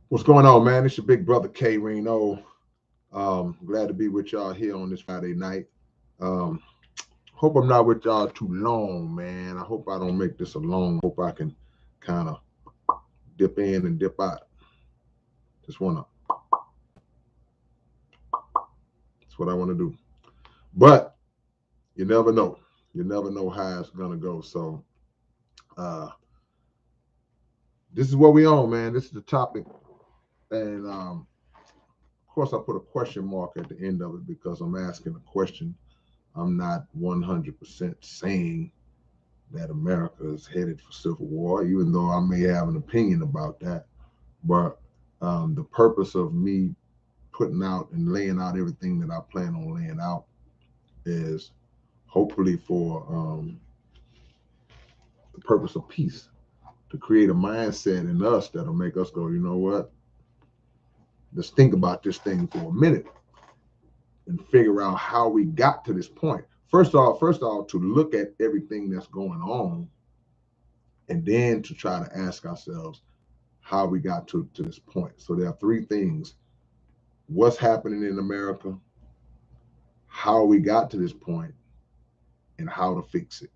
What's going on, man? It's your big brother K-Rino. Glad to be with y'all here on this Friday night. Um, hope I'm not with y'all too long, man. I hope I don't make this a long. Hope I can kind of dip in and dip out. Just wanna. That's what I want to do. But you never know. You never know how it's gonna go. So uh, this is what we on, man. This is the topic, and of course I put a question mark at the end of it because I'm asking a question. I'm not 100% saying that America is headed for civil war, even though I may have an opinion about that. But the purpose of me putting out and laying out everything that I plan on laying out is hopefully for the purpose of peace, to create a mindset in us that'll make us go, you know what? Let's think about this thing for a minute and figure out how we got to this point. First off, to look at everything that's going on and then to try to ask ourselves how we got to this point. So there are three things: what's happening in America, how we got to this point, and how to fix it.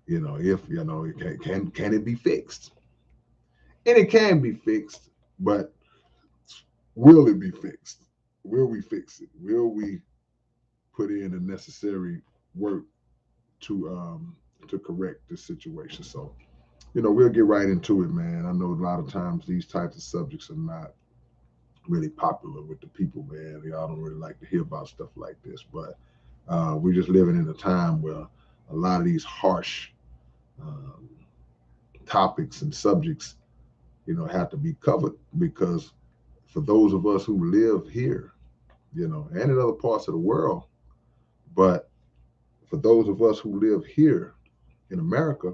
If it can it be fixed? And it can be fixed, but will it be fixed? Will we fix it? Will we put in the necessary work to correct this situation? So, we'll get right into it, man. I know a lot of times these types of subjects are not really popular with the people, man. Y'all don't really like to hear about stuff like this, but we're just living in a time where a lot of these harsh um, topics and subjects, have to be covered because for those of us who live here, and in other parts of the world, but for those of us who live here in America,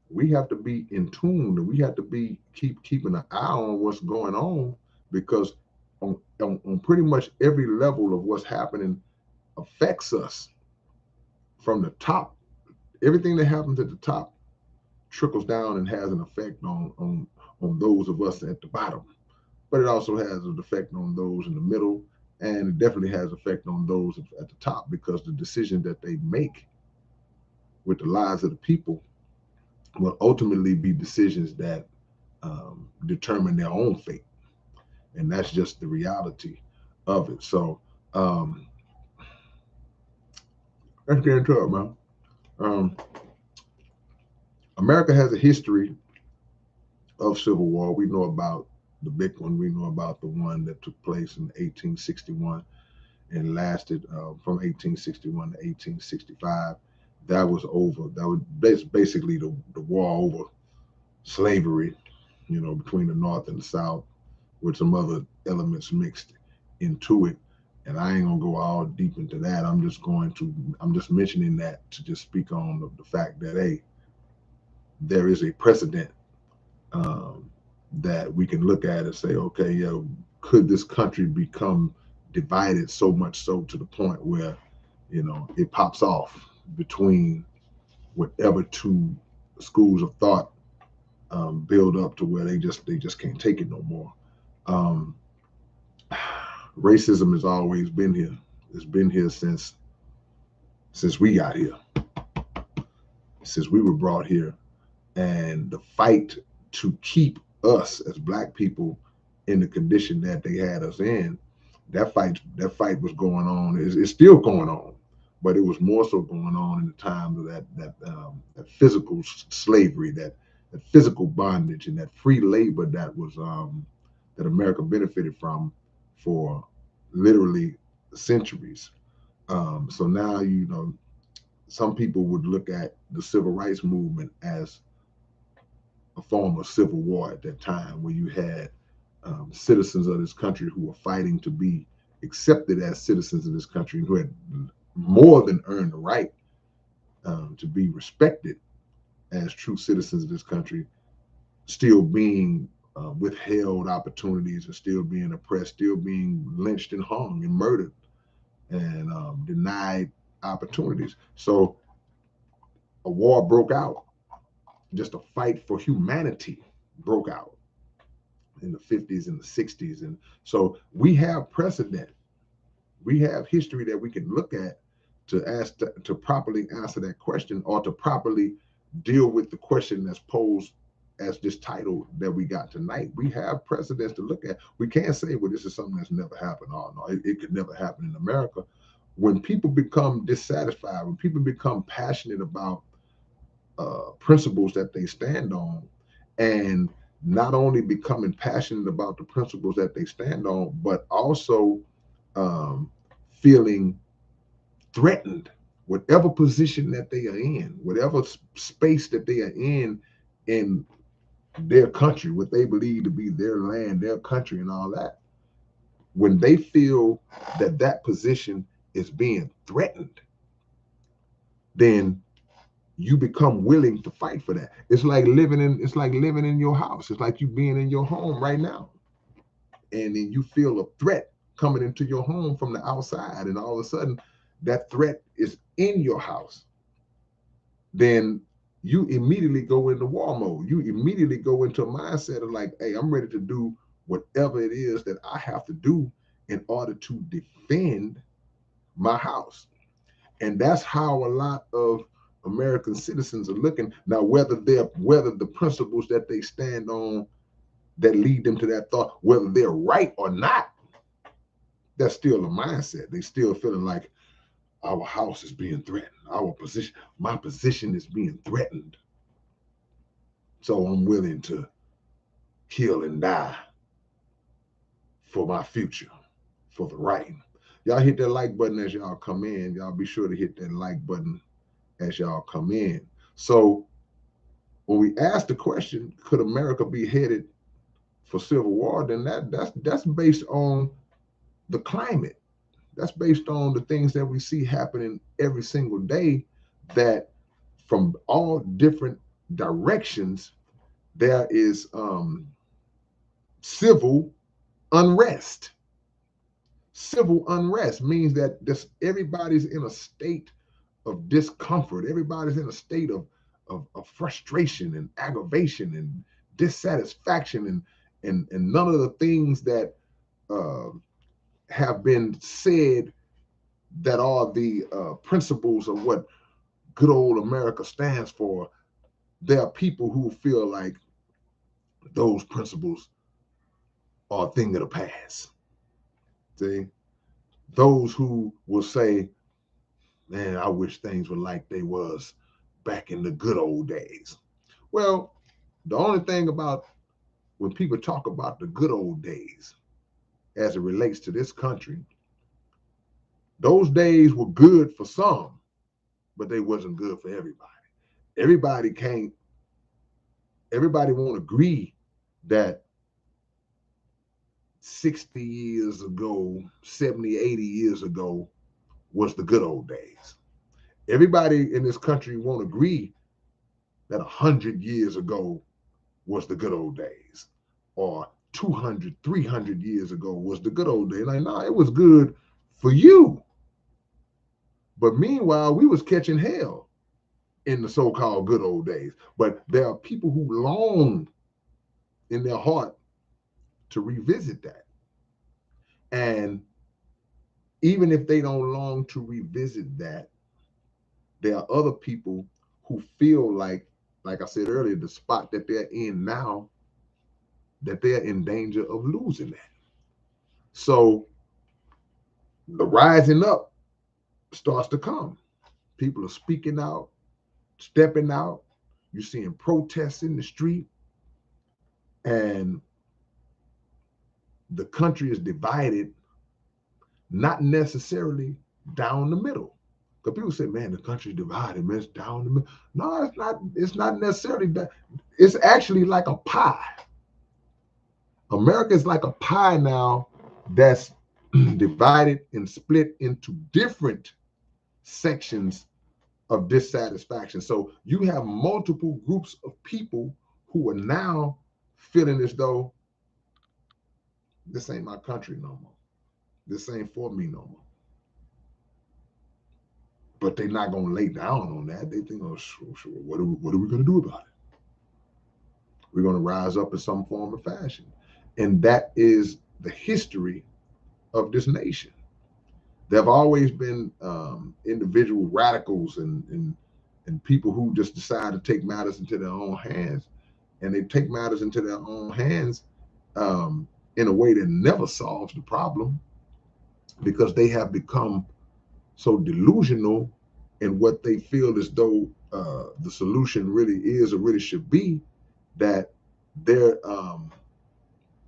we have to be in tune and we have to be keeping an eye on what's going on because on pretty much every level of what's happening affects us from the top. Everything that happens at the top trickles down and has an effect on those of us at the bottom. But it also has an effect on those in the middle, and it definitely has effect on those at the top because the decisions that they make with the lives of the people will ultimately be decisions that determine their own fate, and that's just the reality of it. So um, let's get into it, man. Um, America has a history of civil war. We know about the big one. We know about the one that took place in 1861 and lasted from 1861 to 1865. That was over. That was basically the war over slavery, between the North and the South, with some other elements mixed into it. And I ain't gonna go all deep into that. I'm just mentioning that to just speak on the fact that, hey, there is a precedent um, that we can look at and say, okay, could this country become divided so much so to the point where, it pops off between whatever two schools of thought build up to where they just can't take it no more. Um, Racism has always been here. It's been here since we got here, since we were brought here, and the fight to keep us as black people in the condition that they had us in, that fight was going on. It's still going on, but it was more so going on in the time of that physical slavery, that physical bondage, and that free labor that America benefited from for literally centuries. So now, some people would look at the civil rights movement as a form of civil war at that time, where you had citizens of this country who were fighting to be accepted as citizens of this country, who had more than earned the right to be respected as true citizens of this country, still being withheld opportunities and still being oppressed, still being lynched and hung and murdered and denied opportunities. So a war broke out, just a fight for humanity broke out. in the 50s and the 60s. And so we have precedent. We have history that we can look at to ask to properly answer that question, or to properly deal with the question that's posed as this title that we got tonight. We have precedents to look at. We can't say, well, this is something that's never happened. Oh no, it could never happen in America. When people become dissatisfied, when people become passionate about principles that they stand on, and not only becoming passionate about the principles that they stand on, but also um, feeling threatened, whatever position that they are in, whatever space that they are in their country, what they believe to be their land, their country, and all that. When they feel that that position is being threatened, then you become willing to fight for that. It's like living in your house. It's like you being in your home right now. And then you feel a threat coming into your home from the outside, and all of a sudden that threat is in your house. Then you immediately go into war mode. You immediately go into a mindset of like, hey, I'm ready to do whatever it is that I have to do in order to defend my house. And that's how a lot of American citizens are looking now. Whether the principles that they stand on that lead them to that thought, whether they're right or not, that's still a mindset. They still feeling like our house is being threatened. My position is being threatened. So I'm willing to kill and die for my future, for the right. Y'all hit that like button as y'all come in. Y'all be sure to hit that like button as y'all come in. So when we ask the question, could America be headed for civil war? Then that's based on the climate. That's based on the things that we see happening every single day, that from all different directions there is civil unrest. Civil unrest means that everybody's in a state of discomfort. Everybody's in a state of frustration and aggravation and dissatisfaction, and none of the things that uh, have been said that are the principles of what good old America stands for. There are people who feel like those principles are a thing of the past. See, those who will say, man, I wish things were like they was back in the good old days. Well, the only thing about when people talk about the good old days as it relates to this country, those days were good for some, but they wasn't good for everybody. Everybody can't, everybody won't agree that 60 years ago, 70, 80 years ago was the good old days. Everybody in this country won't agree that 100 years ago was the good old days, or 200, 300 years ago was the good old days. Like, no, it was good for you. But meanwhile, we was catching hell in the so-called good old days. But there are people who long in their heart to revisit that. And even if they don't long to revisit that, there are other people who feel like I said earlier, the spot that they're in now, that they're in danger of losing that. So the rising up starts to come. People are speaking out, stepping out. You're seeing protests in the street, and the country is divided, not necessarily down the middle. Because people say, man, the country's divided, man, it's down the middle. No, it's not. It's not necessarily that. It's actually like a pie. America is like a pie now that's divided and split into different sections of dissatisfaction. So you have multiple groups of people who are now feeling as though this ain't my country no more. This ain't for me no more. But they're not going to lay down on that. They think, oh, sure. What are we going to do about it? We're going to rise up in some form or fashion. And that is the history of this nation. There have always been individual radicals and people who just decide to take matters into their own hands, and they take matters into their own hands in a way that never solves the problem because they have become so delusional in what they feel as though the solution really is or really should be, that their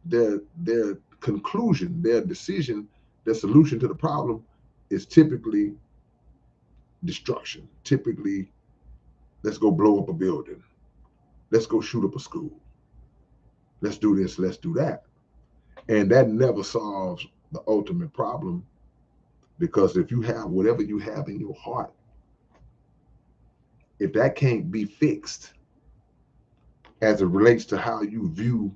their conclusion, their decision, their solution to the problem is typically destruction. Typically, let's go blow up a building. Let's go shoot up a school. Let's do this. Let's do that. And that never solves the ultimate problem, because if you have whatever you have in your heart, if that can't be fixed as it relates to how you view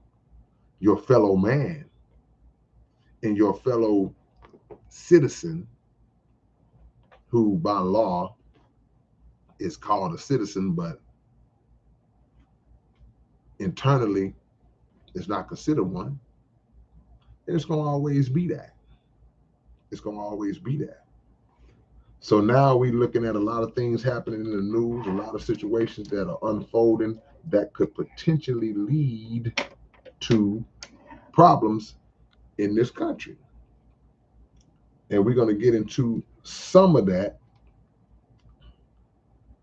your fellow man and your fellow citizen, who by law is called a citizen, but internally is not considered one, then it's going to always be that. It's going to always be that. So now we're looking at a lot of things happening in the news, a lot of situations that are unfolding that could potentially lead to problems in this country. And we're going to get into some of that.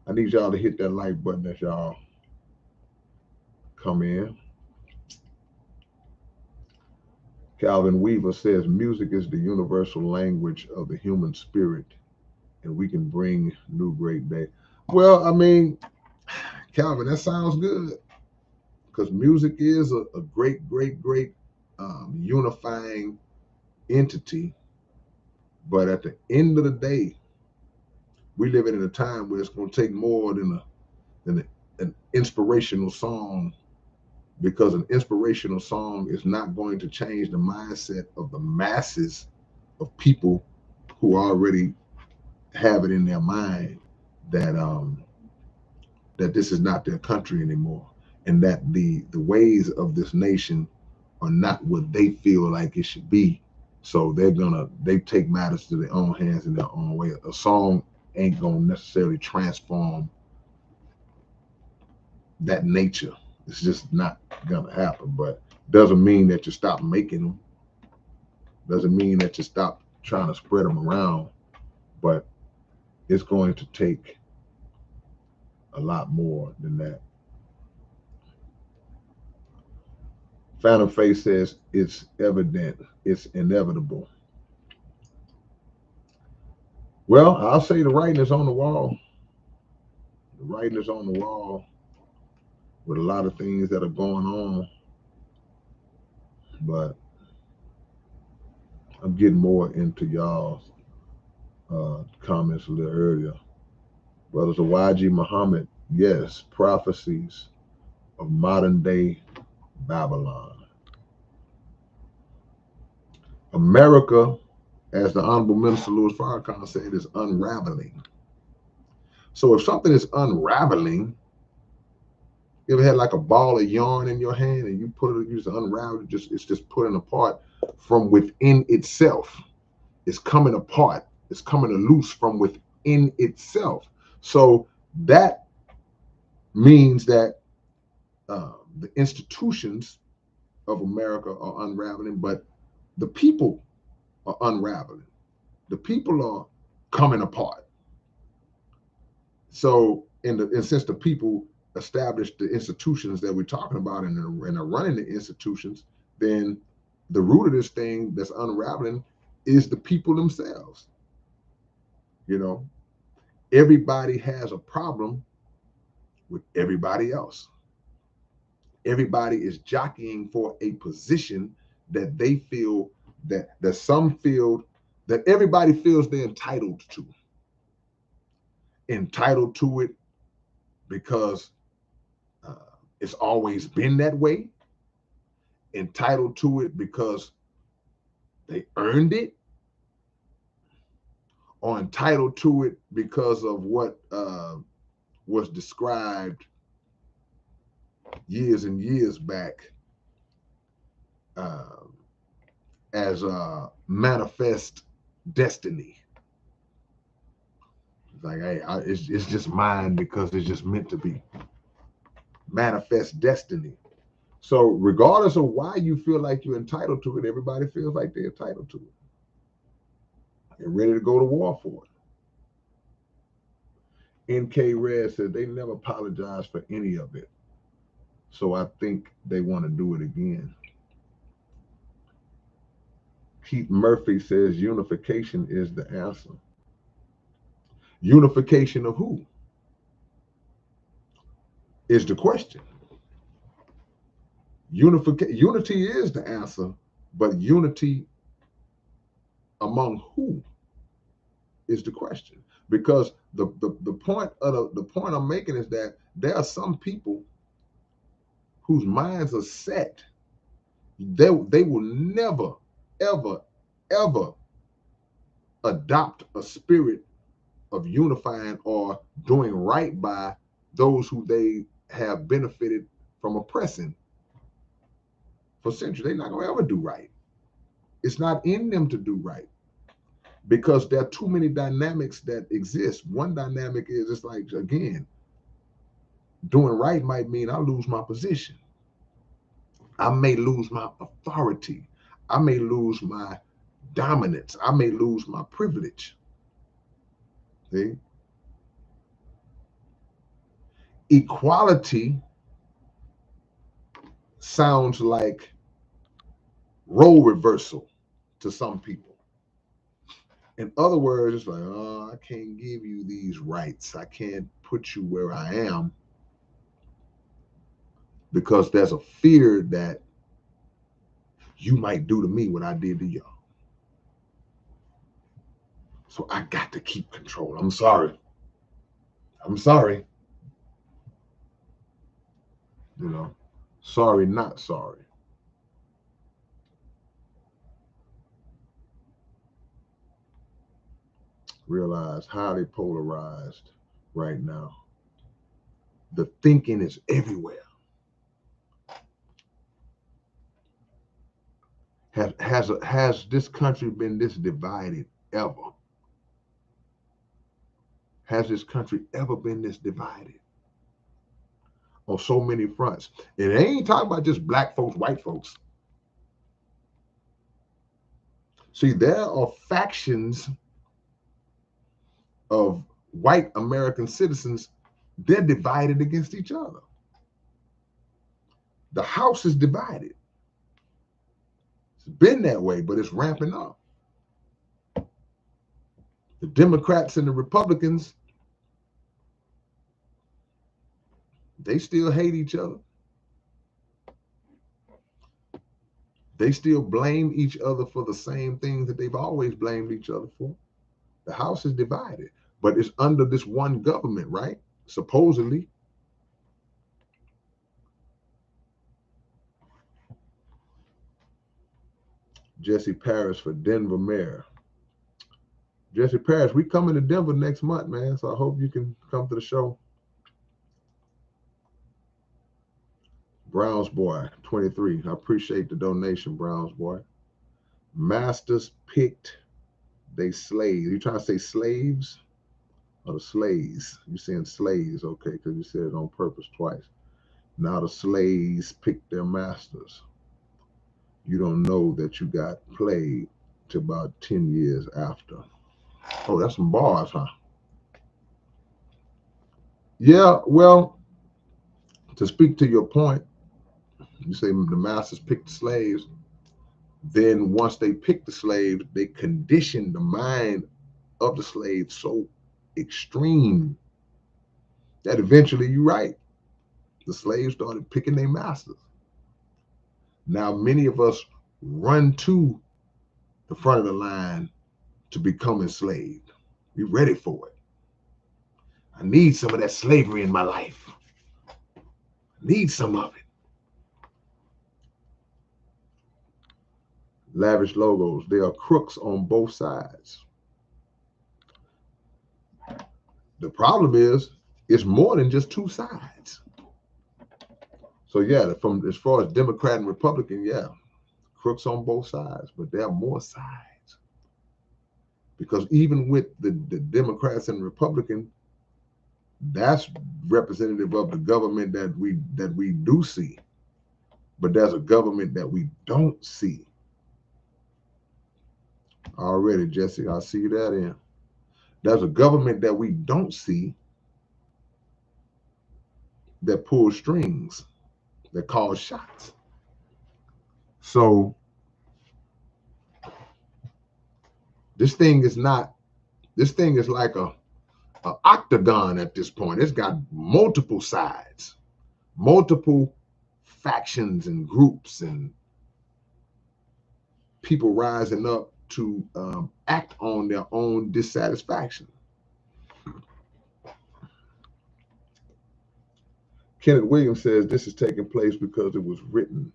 I need y'all to hit that like button as y'all come in. Calvin Weaver says music is the universal language of the human spirit, and we can bring new great day. Well, I mean, Calvin, that sounds good, because music is a great, great unifying entity. But at the end of the day, we live in a time where it's going to take more than an inspirational song, because an inspirational song is not going to change the mindset of the masses of people who already have it in their mind that that this is not their country anymore, and that the ways of this nation are not what they feel like it should be. So they take matters to their own hands in their own way. A song ain't gonna necessarily transform that nature. It's just not gonna happen. But doesn't mean that you stop making them. Doesn't mean that you stop trying to spread them around. But it's going to take a lot more than that. Phantom Face says it's evident, it's inevitable. Well, I'll say the writing is on the wall. The writing is on the wall with a lot of things that are going on. But I'm getting more into y'all's comments a little earlier. Brothers of YG Muhammad, yes, prophecies of modern day Babylon. America, as the Honorable Minister Louis Farrakhan said, is unraveling. So if something is unraveling, you ever had like a ball of yarn in your hand and you use to unravel it, it's just pulling apart from within itself. It's coming apart. It's coming loose from within itself. So that means that the institutions of America are unraveling, but the people are unraveling. The people are coming apart. So, and since the people established the institutions that we're talking about and are running the institutions, then the root of this thing that's unraveling is the people themselves. You know, everybody has a problem with everybody else. Everybody is jockeying for a position that they feel that some feel that everybody feels they're entitled to. Entitled to it because it's always been that way. Entitled to it because they earned it, or entitled to it because of what was described years and years back uh, as a manifest destiny. It's like, hey, it's just mine because it's just meant to be. Manifest destiny. So regardless of why you feel like you're entitled to it, everybody feels like they're entitled to it. They're ready to go to war for it. NK Red said they never apologized for any of it. So I think they want to do it again. Keith Murphy says unification is the answer. Unification of who is the question. Unity is the answer, but unity among who is the question. Because the point of the point I'm making is that there are some people whose minds are set. They will never, ever, ever adopt a spirit of unifying or doing right by those who they have benefited from oppressing for centuries. They're not going to ever do right. It's not in them to do right because there are too many dynamics that exist. One dynamic is it's like, again, doing right might mean I lose my position. I may lose my authority. I may lose my dominance. I may lose my privilege. See? Equality sounds like role reversal to some people. In other words, it's like, oh, I can't give you these rights. I can't put you where I am because there's a fear that you might do to me what I did to you. So I got to keep control. I'm sorry. I'm sorry. You know, sorry, not sorry. Realize highly polarized right now. The thinking is everywhere. Has this country been this divided ever? Has this country ever been this divided on so many fronts? It ain't talking about just black folks, white folks. See, there are factions of white American citizens, they're divided against each other. The House is divided. It's been that way, but it's ramping up. The Democrats and the Republicans, they still hate each other. They still blame each other for the same things that they've always blamed each other for. The House is divided, but it's under this one government, right? Supposedly. Jesse Parrish for Denver mayor. Jesse Parrish, we coming to Denver next month, man. So I hope you can come to the show. Browns boy, 23. I appreciate the donation, Browns boy. Masters picked they slaves. You trying to say slaves or the slaves? You saying slaves, okay, because you said it on purpose twice. Now the slaves picked their masters. You don't know that you got played to about 10 years after. Oh, that's some bars, huh? Yeah, well, to speak to your point, you say the masters picked the slaves. Then once they picked the slaves, they conditioned the mind of the slave so extreme that eventually, you're right, the slaves started picking their masters. Now many of us run to the front of the line to become enslaved. We're ready for it. I need some of that slavery in my life. I need some of it. Lavish logos, there are crooks on both sides. The problem is, it's more than just two sides. So yeah, from as far as Democrat and Republican, yeah, crooks on both sides, but there are more sides. Because even with the Democrats and Republicans, that's representative of the government that we do see. But there's a government that we don't see. Already, Jesse, I see that in. There's a government that we don't see that pulls strings, that calls shots. So this thing is like a octagon at this point. It's got multiple sides, multiple factions and groups and people rising up to act on their own dissatisfaction. Kenneth Williams says this is taking place because it was written.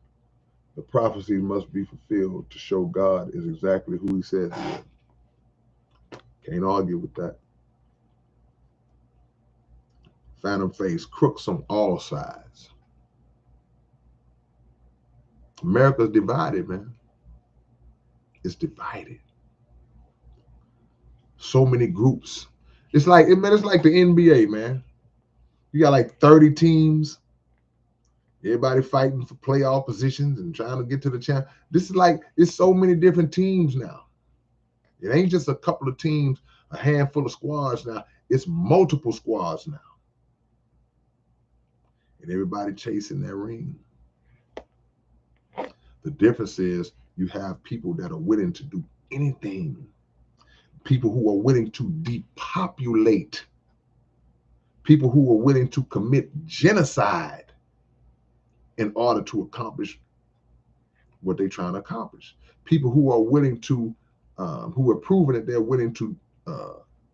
The prophecy must be fulfilled to show God is exactly who he says he is. Can't argue with that. Phantom face, crooks on all sides. America's divided, man. It's divided. So many groups. It's like the NBA, man. You got like 30 teams. Everybody fighting for playoff positions and trying to get to the champ. This is like, it's so many different teams now. It ain't just a couple of teams, a handful of squads now. It's multiple squads now. And everybody chasing that ring. The difference is you have people that are willing to do anything. People who are willing to depopulate. People who are willing to commit genocide in order to accomplish what they're trying to accomplish. People who are willing to, who have proven that they're willing to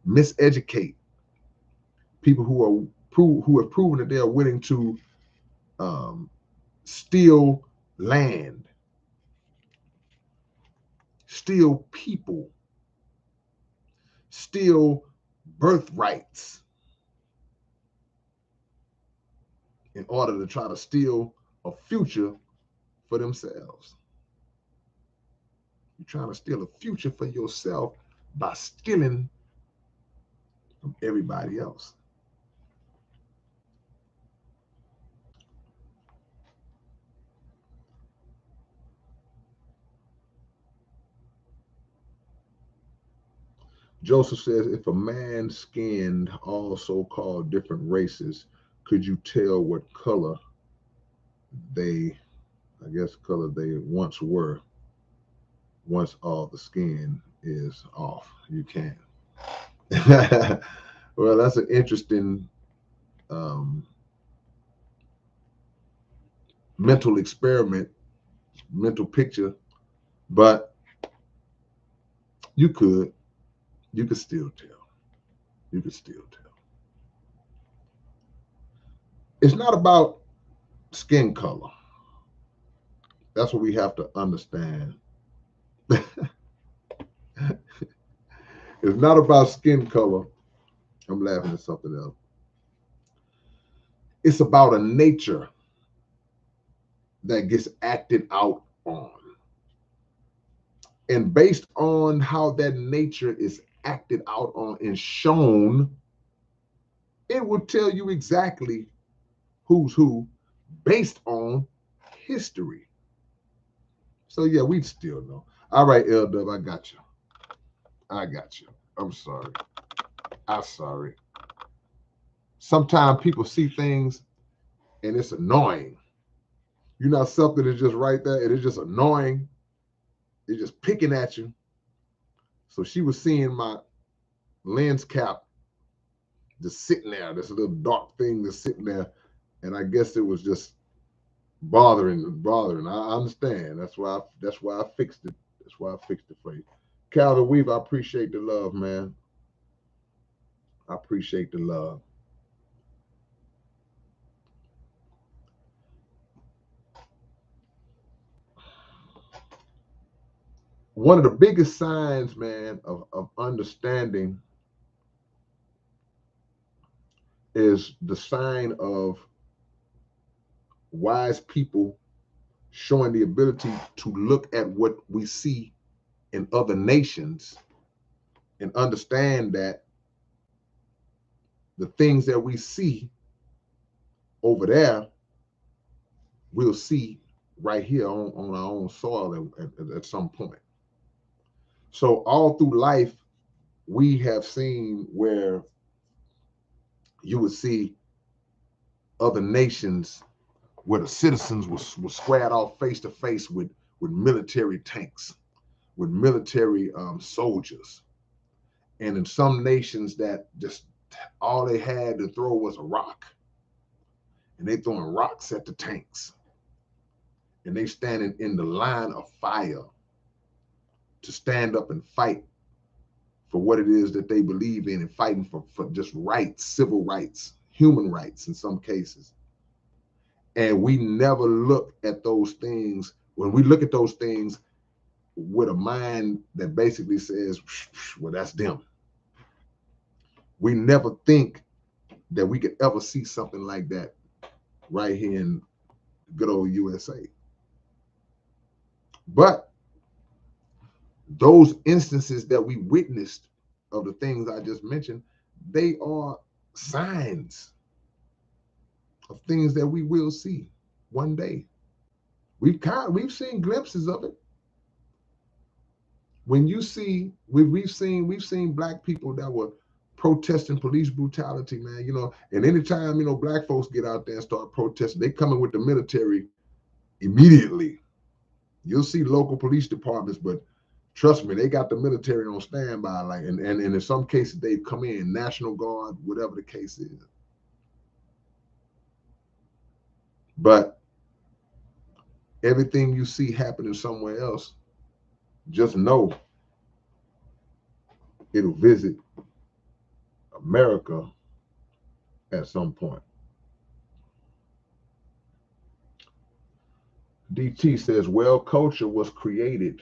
miseducate. People who have proven that they are willing to steal land, steal people, steal birthrights in order to try to steal a future for themselves. You're trying to steal a future for yourself by stealing from everybody else. Joseph says, if a man skinned all so-called different races, could you tell what color they once were, once all the skin is off? You can. Well, that's an interesting mental experiment, mental picture, but you could still tell. You could still tell. It's not about skin color. That's what we have to understand. It's not about skin color. I'm laughing at something else. It's about a nature that gets acted out on. And based on how that nature is acted out on and shown, it will tell you exactly who's who based on history. So yeah, we'd still know. All right, L-Dub, I got you. I'm sorry. I'm sorry. Sometimes people see things and it's annoying. You know, something is just right there. It is just annoying. It's just picking at you. So she was seeing my lens cap just sitting there, this little dark thing that's sitting there. And I guess it was just bothering. I understand. That's why I fixed it. That's why I fixed it for you. Calvin Weaver, I appreciate the love, man. I appreciate the love. One of the biggest signs, man, of understanding is the sign of wise people showing the ability to look at what we see in other nations and understand that the things that we see over there, we'll see right here on our own soil at some point. So all through life, we have seen where you would see other nations where the citizens were squared off face to face with military tanks, with military soldiers. And in some nations that just all they had to throw was a rock. And they throwing rocks at the tanks. And they standing in the line of fire to stand up and fight for what it is that they believe in and fighting for just rights, civil rights, human rights in some cases. And we never look at those things. When we look at those things with a mind that basically says, well, that's them. We never think that we could ever see something like that right here in good old USA. But those instances that we witnessed of the things I just mentioned, they are signs of things that we will see one day. We've seen glimpses of it. When you see, we've seen black people that were protesting police brutality, man. And anytime black folks get out there and start protesting, they coming with the military immediately. You'll see local police departments, but trust me, they got the military on standby. Like, and in some cases, they come in, National Guard, whatever the case is. But everything you see happening somewhere else, just know it'll visit America at some point. DT says, well, culture was created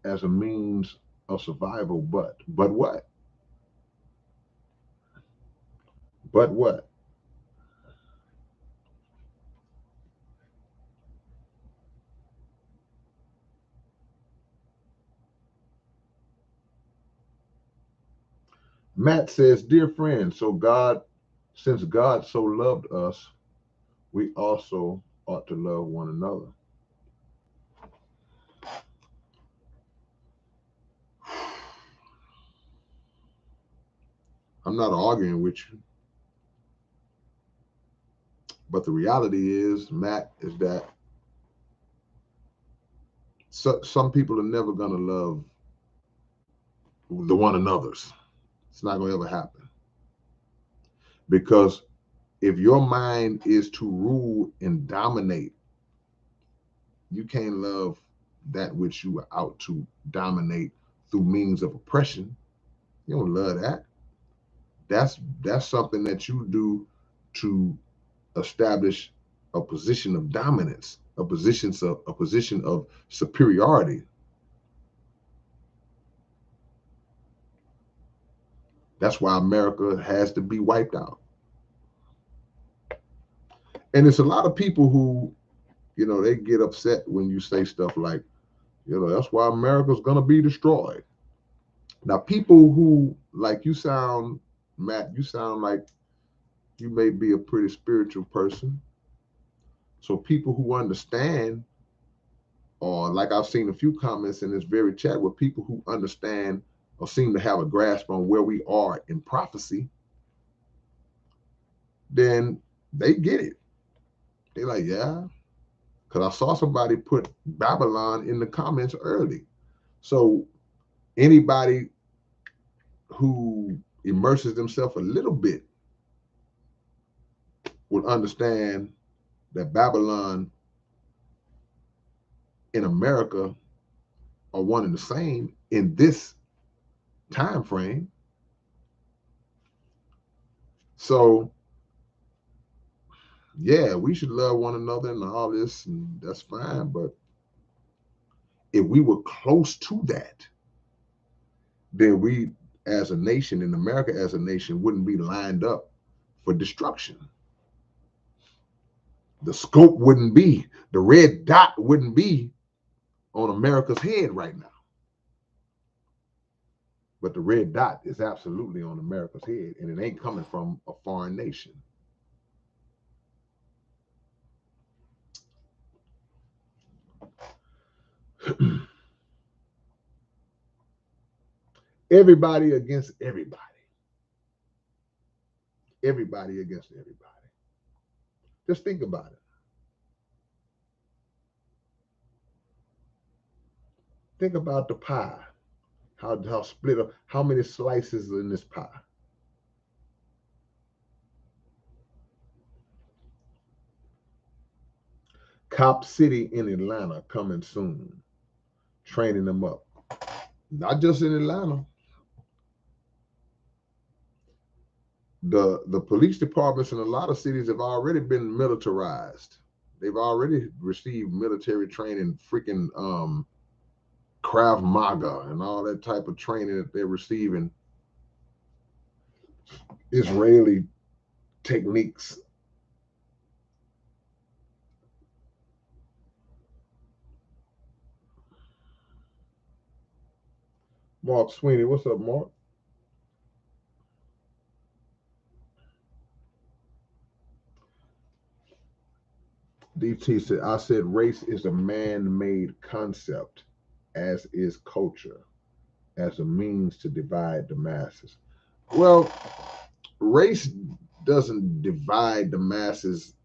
as a means of survival, but what? But what? Matt says, dear friend, since God so loved us, we also ought to love one another. I'm not arguing with you. But the reality is, Matt, is that some people are never going to love the one another's. It's not going to ever happen. Because if your mind is to rule and dominate, you can't love that which you are out to dominate through means of oppression. You don't love that. That's something that you do to establish a position of dominance, a position of superiority. That's why America has to be wiped out. And it's a lot of people who, they get upset when you say stuff like, that's why America's going to be destroyed. Now, people who, like you sound, Matt, you sound like you may be a pretty spiritual person. So people who understand, or like I've seen a few comments in this very chat with people who understand or seem to have a grasp on where we are in prophecy, then they get it. They're like, yeah, because I saw somebody put Babylon in the comments early. So anybody who immerses themselves a little bit will understand that Babylon in America are one and the same in this time frame. So yeah, we should love one another and all this, and that's fine. But if we were close to that, then we as a nation, in America as a nation, wouldn't be lined up for destruction. The scope wouldn't be, the red dot wouldn't be on America's head right now. But the red dot is absolutely on America's head, and it ain't coming from a foreign nation. Everybody against everybody. Everybody against everybody. Just think about it. Think about the pie. How split up, how many slices in this pie? Cop City in Atlanta coming soon, training them up. Not just in Atlanta. The police departments in a lot of cities have already been militarized. They've already received military training, freaking Krav Maga and all that type of training that they're receiving. Israeli techniques. Mark Sweeney, what's up, Mark? DT said, I said race is a man-made concept, as is culture, as a means to divide the masses. Well, race doesn't divide the masses.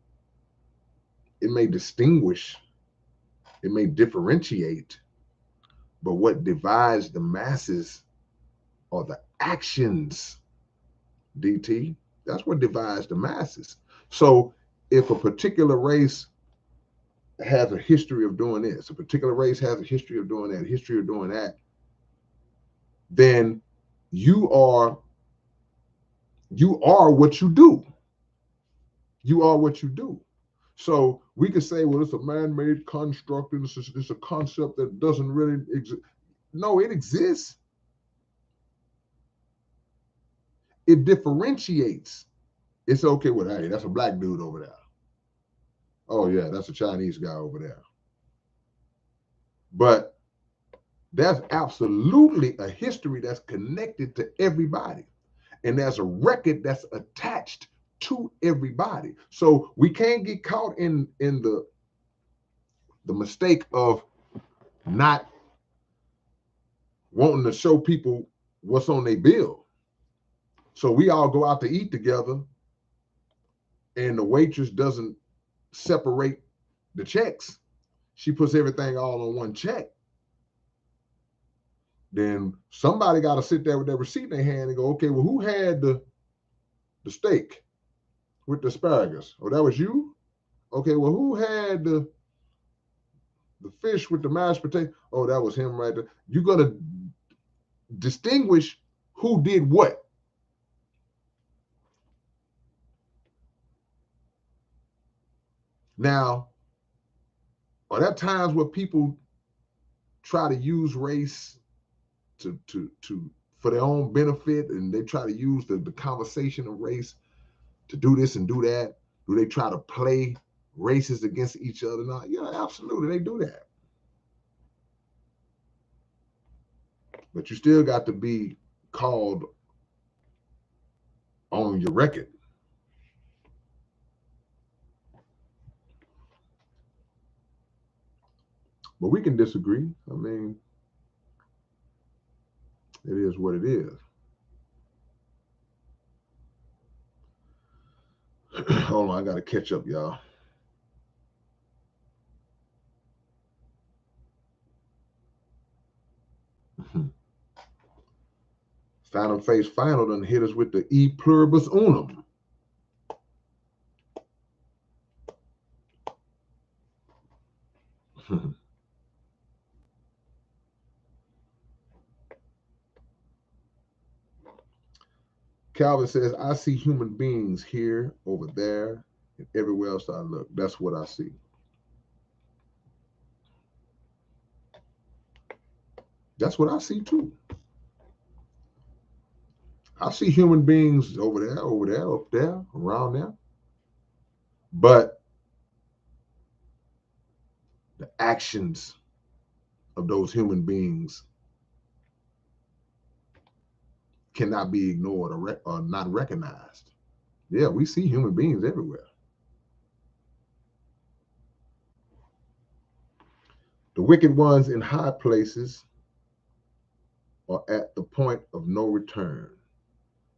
It may distinguish, it may differentiate, but what divides the masses are the actions, DT. That's what divides the masses. So if a particular race has a history of doing this, a particular race has a history of doing that, history of doing that, then you are what you do. You are what you do. So we could say, well, it's a man-made construct and it's a concept that doesn't really exist. No, it exists. It differentiates. It's okay with, hey, that's a black dude over there. Oh yeah, that's a Chinese guy over there. But there's absolutely a history that's connected to everybody. And there's a record that's attached to everybody. So we can't get caught in the mistake of not wanting to show people what's on their bill. So we all go out to eat together and the waitress doesn't separate the checks. She puts everything all on one check. Then somebody got to sit there with their receipt in their hand and go, okay, well, who had the steak with the asparagus? Oh, that was you? Okay, well, who had the fish with the mashed potato? Oh, that was him right there. You're going to distinguish who did what. Now, are there times where people try to use race to for their own benefit, and they try to use the conversation of race to do this and do that? Do they try to play races against each other? No, yeah, absolutely, they do that. But you still got to be called on your record. But we can disagree. I mean, it is what it is. Hold on, I got to catch up, y'all. Phantom Face Final done hit us with the E pluribus unum. Calvin says, I see human beings here, over there, and everywhere else I look. That's what I see. That's what I see too. I see human beings over there, up there, around there. But actions of those human beings cannot be ignored or not recognized. Yeah, we see human beings everywhere. The wicked ones in high places are at the point of no return.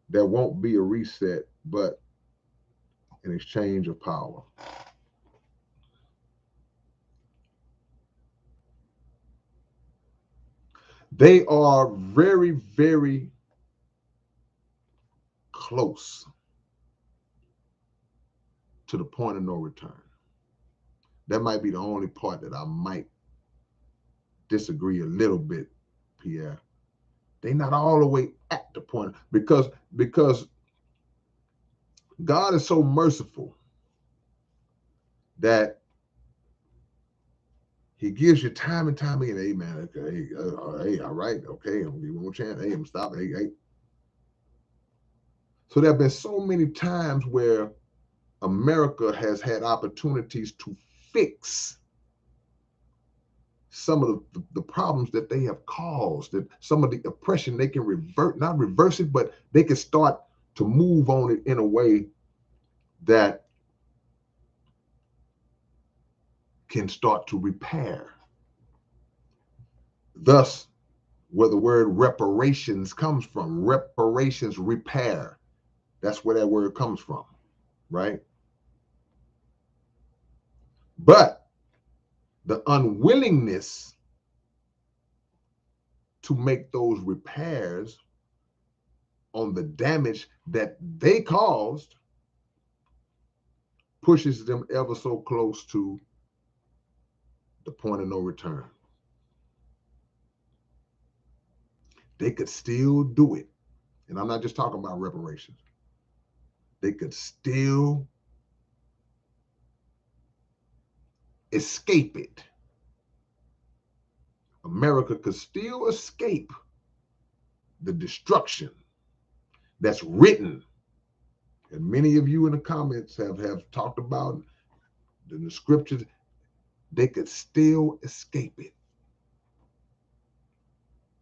There won't be a reset, but an exchange of power. They are very, very close to the point of no return. That might be the only part that I might disagree a little bit, Pierre. They're not all the way at the point because God is so merciful that He gives you time and time again. Hey man, okay, hey, all right, okay, I'm gonna give you one more chance. Hey, I'm stopping. Hey. So there have been so many times where America has had opportunities to fix some of the problems that they have caused, that some of the oppression they can not reverse it, but they can start to move on it in a way that can start to repair. Thus, where the word reparations comes from, reparations, repair. That's where that word comes from, right? But the unwillingness to make those repairs on the damage that they caused pushes them ever so close to the point of no return. They could still do it. And I'm not just talking about reparations. They could still escape it. America could still escape the destruction that's written. And many of you in the comments have talked about in the scriptures. They could still escape it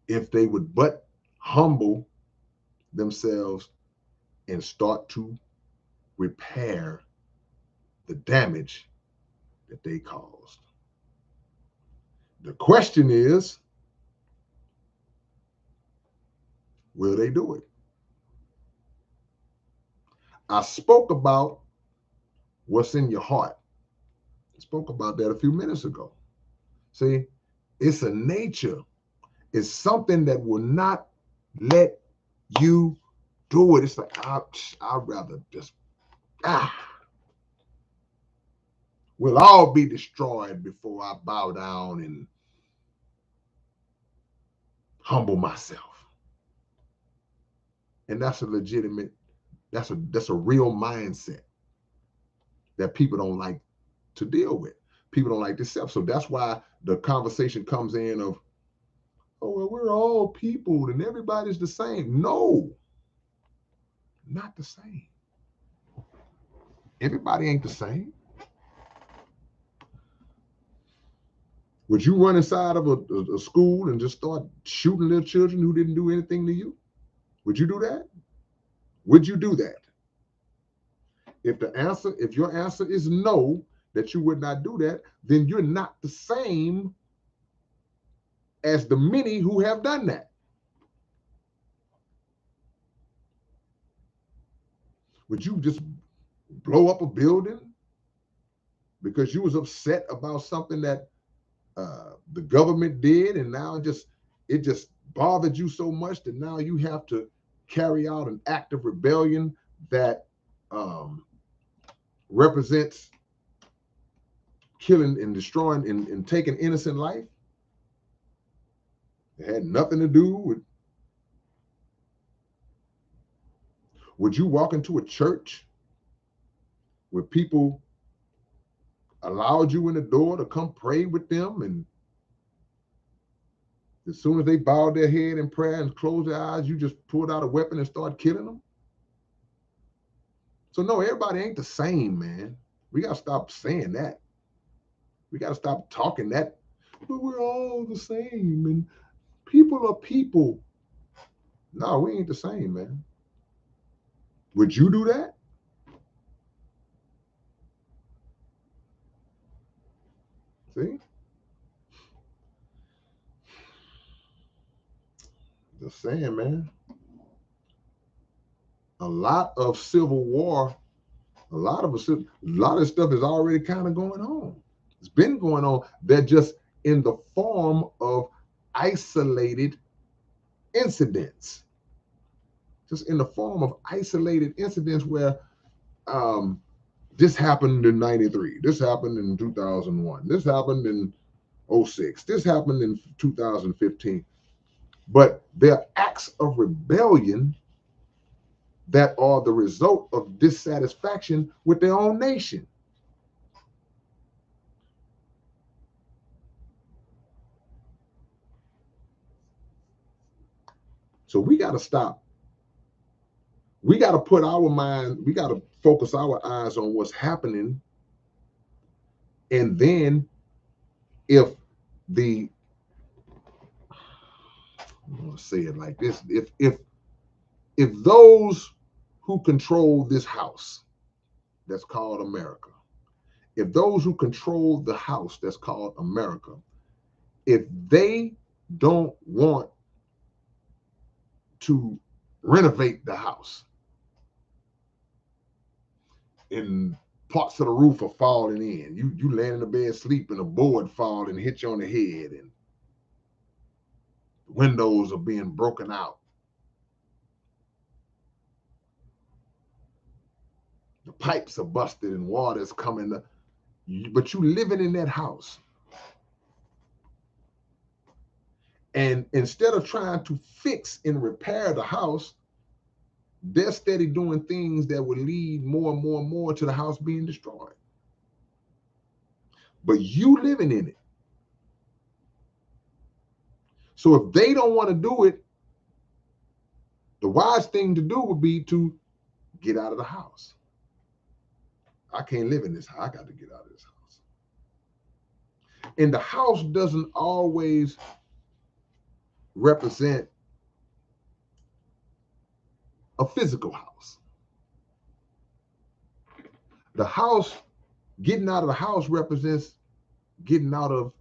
if they would but humble themselves and start to repair the damage that they caused. The question is, will they do it? I spoke about what's in your heart. I spoke about that a few minutes ago. See, it's a nature. It's something that will not let you do it. It's like, I'd rather just, we'll all be destroyed before I bow down and humble myself. And that's a legitimate, that's a real mindset that people don't like to deal with. People don't like to accept. So that's why the conversation comes in of, oh, well, we're all people and everybody's the same. No, not the same. Everybody ain't the same. Would you run inside of a school and just start shooting little children who didn't do anything to you? Would you do that? Would you do that? If your answer is no, that you would not do that, then you're not the same as the many who have done that. Would you just blow up a building because you was upset about something that the government did, and now it just bothered you so much that now you have to carry out an act of rebellion that represents killing and destroying and taking innocent life? It had nothing to do with. Would you walk into a church where people allowed you in the door to come pray with them, and as soon as they bowed their head in prayer and closed their eyes, you just pulled out a weapon and started killing them? So no, everybody ain't the same, man. We got to stop saying that. We got to stop talking that, but we're all the same and people are people. No, we ain't the same, man. Would you do that? See? Just saying, man. A lot of civil war, a lot of stuff is already kind of going on. It's been going on. They're just in the form of isolated incidents. Just in the form of isolated incidents where um, this happened in 93. This happened in 2001. This happened in '06. This happened in 2015. But they're acts of rebellion that are the result of dissatisfaction with their own nation. So we got to stop. We got to put our mind, we got to focus our eyes on what's happening. And then if the, I'm going to say it like this, if those who control this house that's called America, if those who control the house that's called America, if they don't want to renovate the house and parts of the roof are falling in, you laying in the bed sleep and a board fall and hit you on the head and windows are being broken out, the pipes are busted and water's coming up, but you living in that house. And instead of trying to fix and repair the house, they're steady doing things that would lead more and more and more to the house being destroyed. But you living in it. So if they don't want to do it, the wise thing to do would be to get out of the house. I can't live in this house. I got to get out of this house. And the house doesn't always represent a physical house. The house, getting out of the house represents getting out of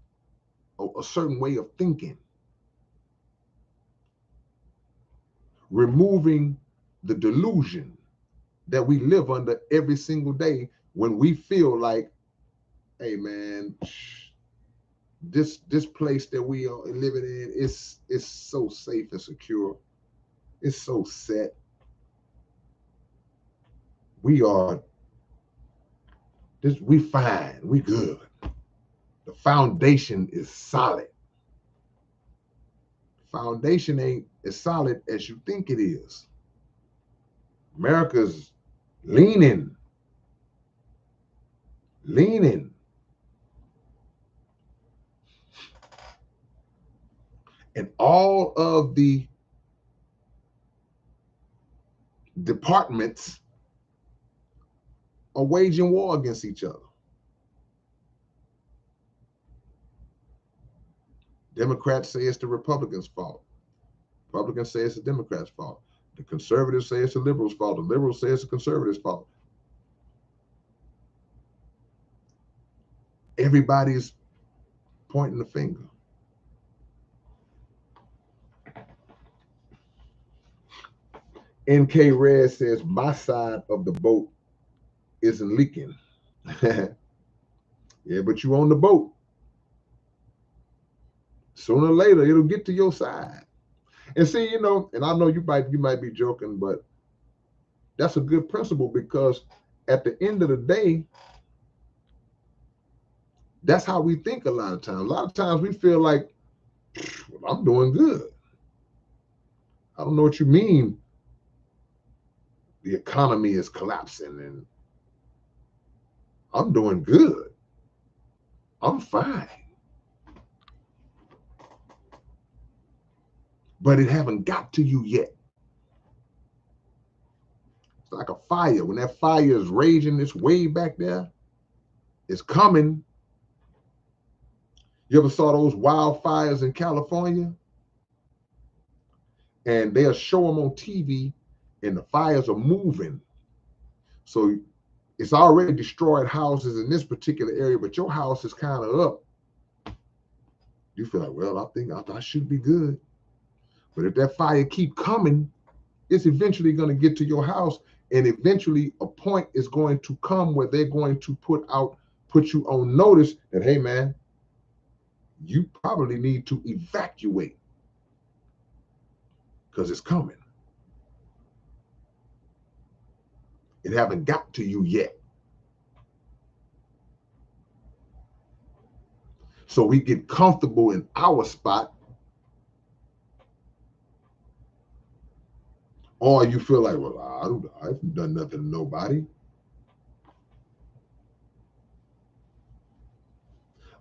a certain way of thinking, removing the delusion that we live under every single day when we feel like, hey man, this place that we are living in is so safe and secure. It's so set. We are we fine. We good. The foundation is solid. Foundation ain't as solid as you think it is. America's leaning. And all of the departments are waging war against each other. Democrats say it's the Republicans' fault. Republicans say it's the Democrats' fault. The conservatives say it's the liberals' fault. The liberals say it's the conservatives' fault. Everybody's pointing the finger. NK Red says, my side of the boat isn't leaking. Yeah, but you on the boat. Sooner or later, it'll get to your side. And see, you know, and I know you might be joking, but that's a good principle because at the end of the day, that's how we think a lot of times. A lot of times we feel like, well, I'm doing good. I don't know what you mean. The economy is collapsing and I'm doing good. I'm fine. But it haven't got to you yet. It's like a fire. When that fire is raging, it's way back there. It's coming. You ever saw those wildfires in California? And they'll show them on TV and the fires are moving. So it's already destroyed houses in this particular area, but your house is kind of up. You feel like, well, I think I should be good. But if that fire keep coming, it's eventually going to get to your house, and eventually a point is going to come where they're going to put you on notice that, hey man, you probably need to evacuate because it's coming. It haven't got to you yet. So we get comfortable in our spot, or you feel like, well, I haven't done nothing to nobody.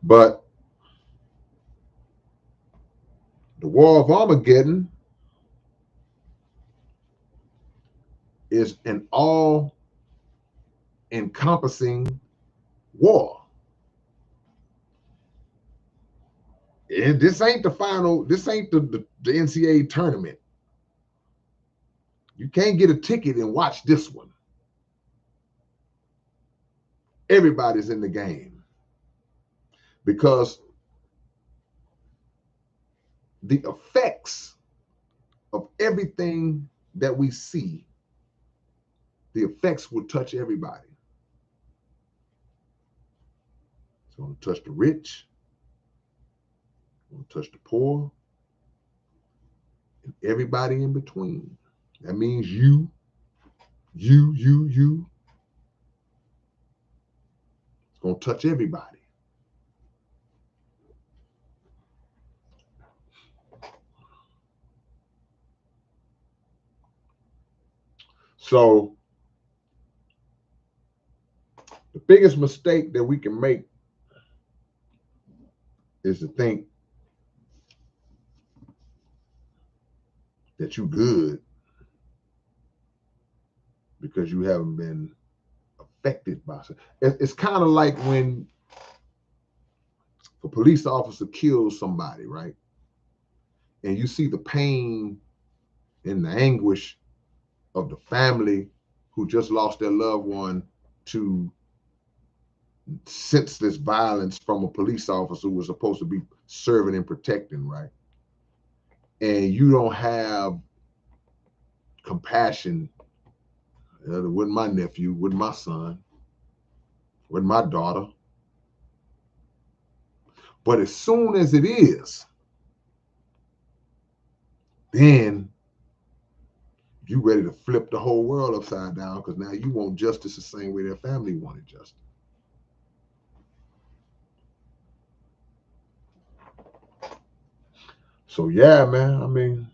But the war of Armageddon is an all-encompassing war. And this ain't the final, this ain't the NCAA tournament. You can't get a ticket and watch this one. Everybody's in the game because the effects of everything that we see, the effects will touch everybody. It's going to touch the rich, it's going to touch the poor, and everybody in between. That means you. It's going to touch everybody. So the biggest mistake that we can make is to think that you're good because you haven't been affected by it. It's kind of like when a police officer kills somebody, right? And you see the pain and the anguish of the family who just lost their loved one to senseless violence from a police officer who was supposed to be serving and protecting, right? And you don't have compassion. With my nephew, with my son, with my daughter. But as soon as it is, then you ready to flip the whole world upside down because now you want justice the same way their family wanted justice. So yeah, man, I mean,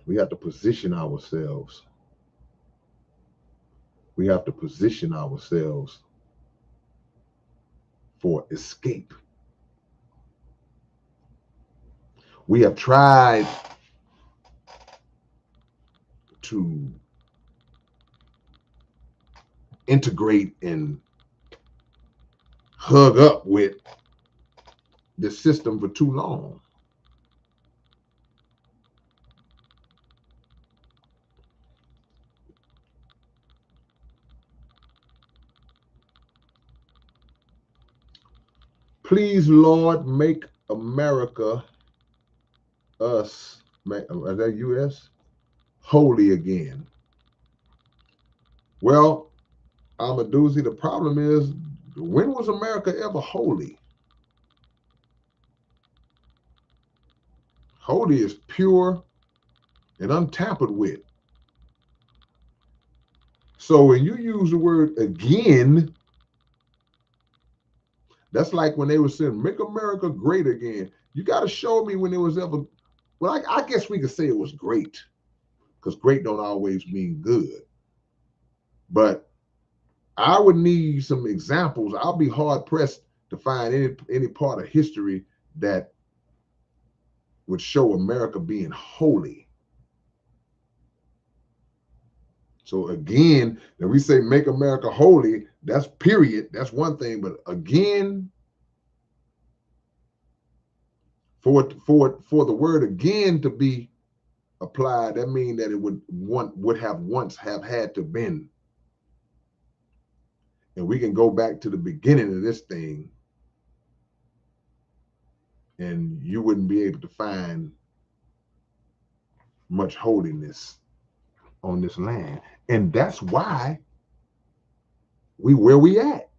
we have to position ourselves. We have to position ourselves for escape. We have tried to integrate and hug up with the system for too long. Please, Lord, make America, us, is that U.S., holy again. Well, I'm a doozy. The problem is, when was America ever holy? Holy is pure and untampered with. So when you use the word again, that's like when they were saying, make America great again. You got to show me when it was ever, well, I guess we could say it was great because great don't always mean good. But I would need some examples. I'll be hard pressed to find any part of history that would show America being holy. So again, when we say make America holy, that's period. That's one thing. But again, for the word again to be applied, that means that it would have once have had to been. And we can go back to the beginning of this thing, and you wouldn't be able to find much holiness on this land. And that's why we where we at.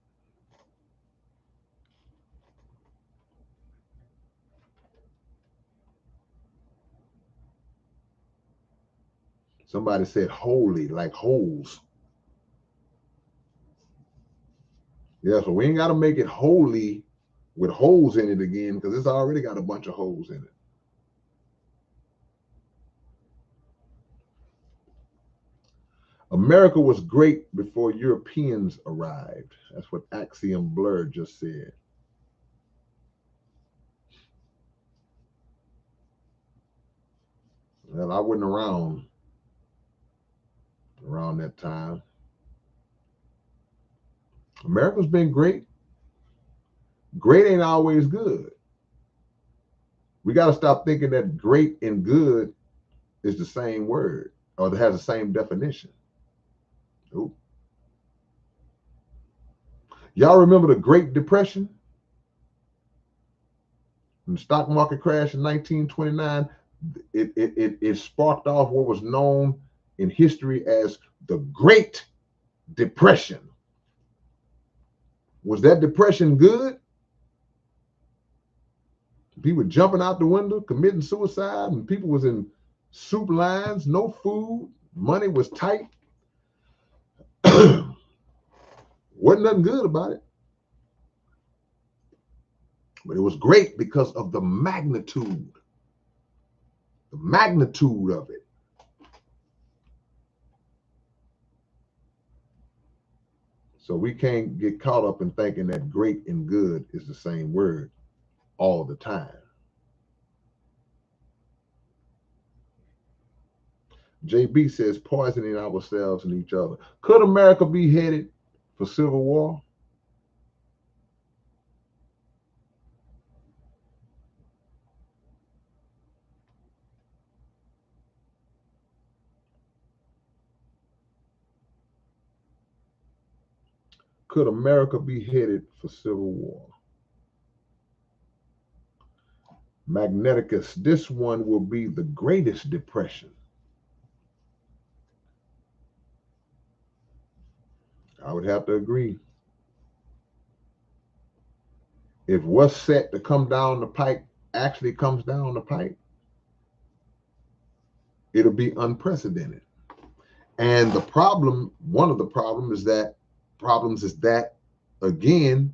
Somebody said holy, like holes. Yeah, so we ain't got to make it holy with holes in it again, because it's already got a bunch of holes in it. America was great before Europeans arrived. That's what Axiom Blur just said. Well, I wasn't around that time. America's been great. Great ain't always good. We got to stop thinking that great and good is the same word or that has the same definition. Ooh. Y'all remember the Great Depression? When the stock market crashed in 1929, it sparked off what was known in history as the Great Depression. Was that depression good? People jumping out the window, committing suicide, and people was in soup lines, no food, money was tight. Wasn't nothing good about it. But it was great because of the magnitude of it. So we can't get caught up in thinking that great and good is the same word all the time. JB says poisoning ourselves and each other. Could America be headed for civil war? Could America be headed for civil war? Magneticus, this one will be the greatest depression. I would have to agree. If what's set to come down the pike actually comes down the pike, it'll be unprecedented. And the problem, one of the problems is that, again,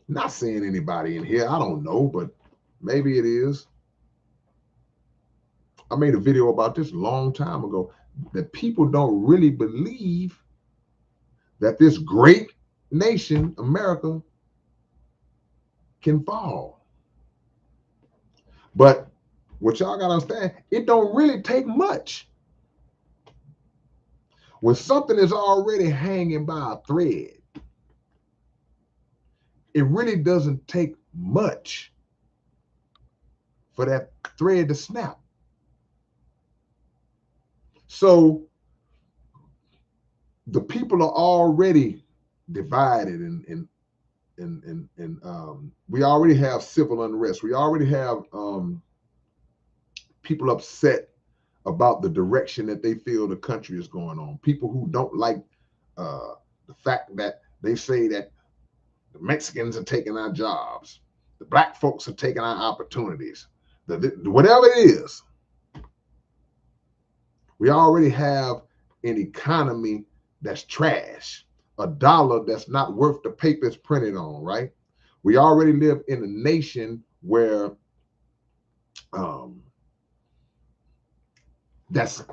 not seeing anybody in here, I don't know, but maybe it is. I made a video about this a long time ago, that people don't really believe that this great nation, America, can fall. But what y'all gotta understand, it don't really take much. When something is already hanging by a thread, it really doesn't take much for that thread to snap. So the people are already divided, and we already have civil unrest. We already have people upset about the direction that they feel the country is going on. People who don't like the fact that they say that the Mexicans are taking our jobs, the black folks are taking our opportunities, whatever it is. We already have an economy that's trash, a dollar that's not worth the paper it's printed on, right? We already live in a nation where that's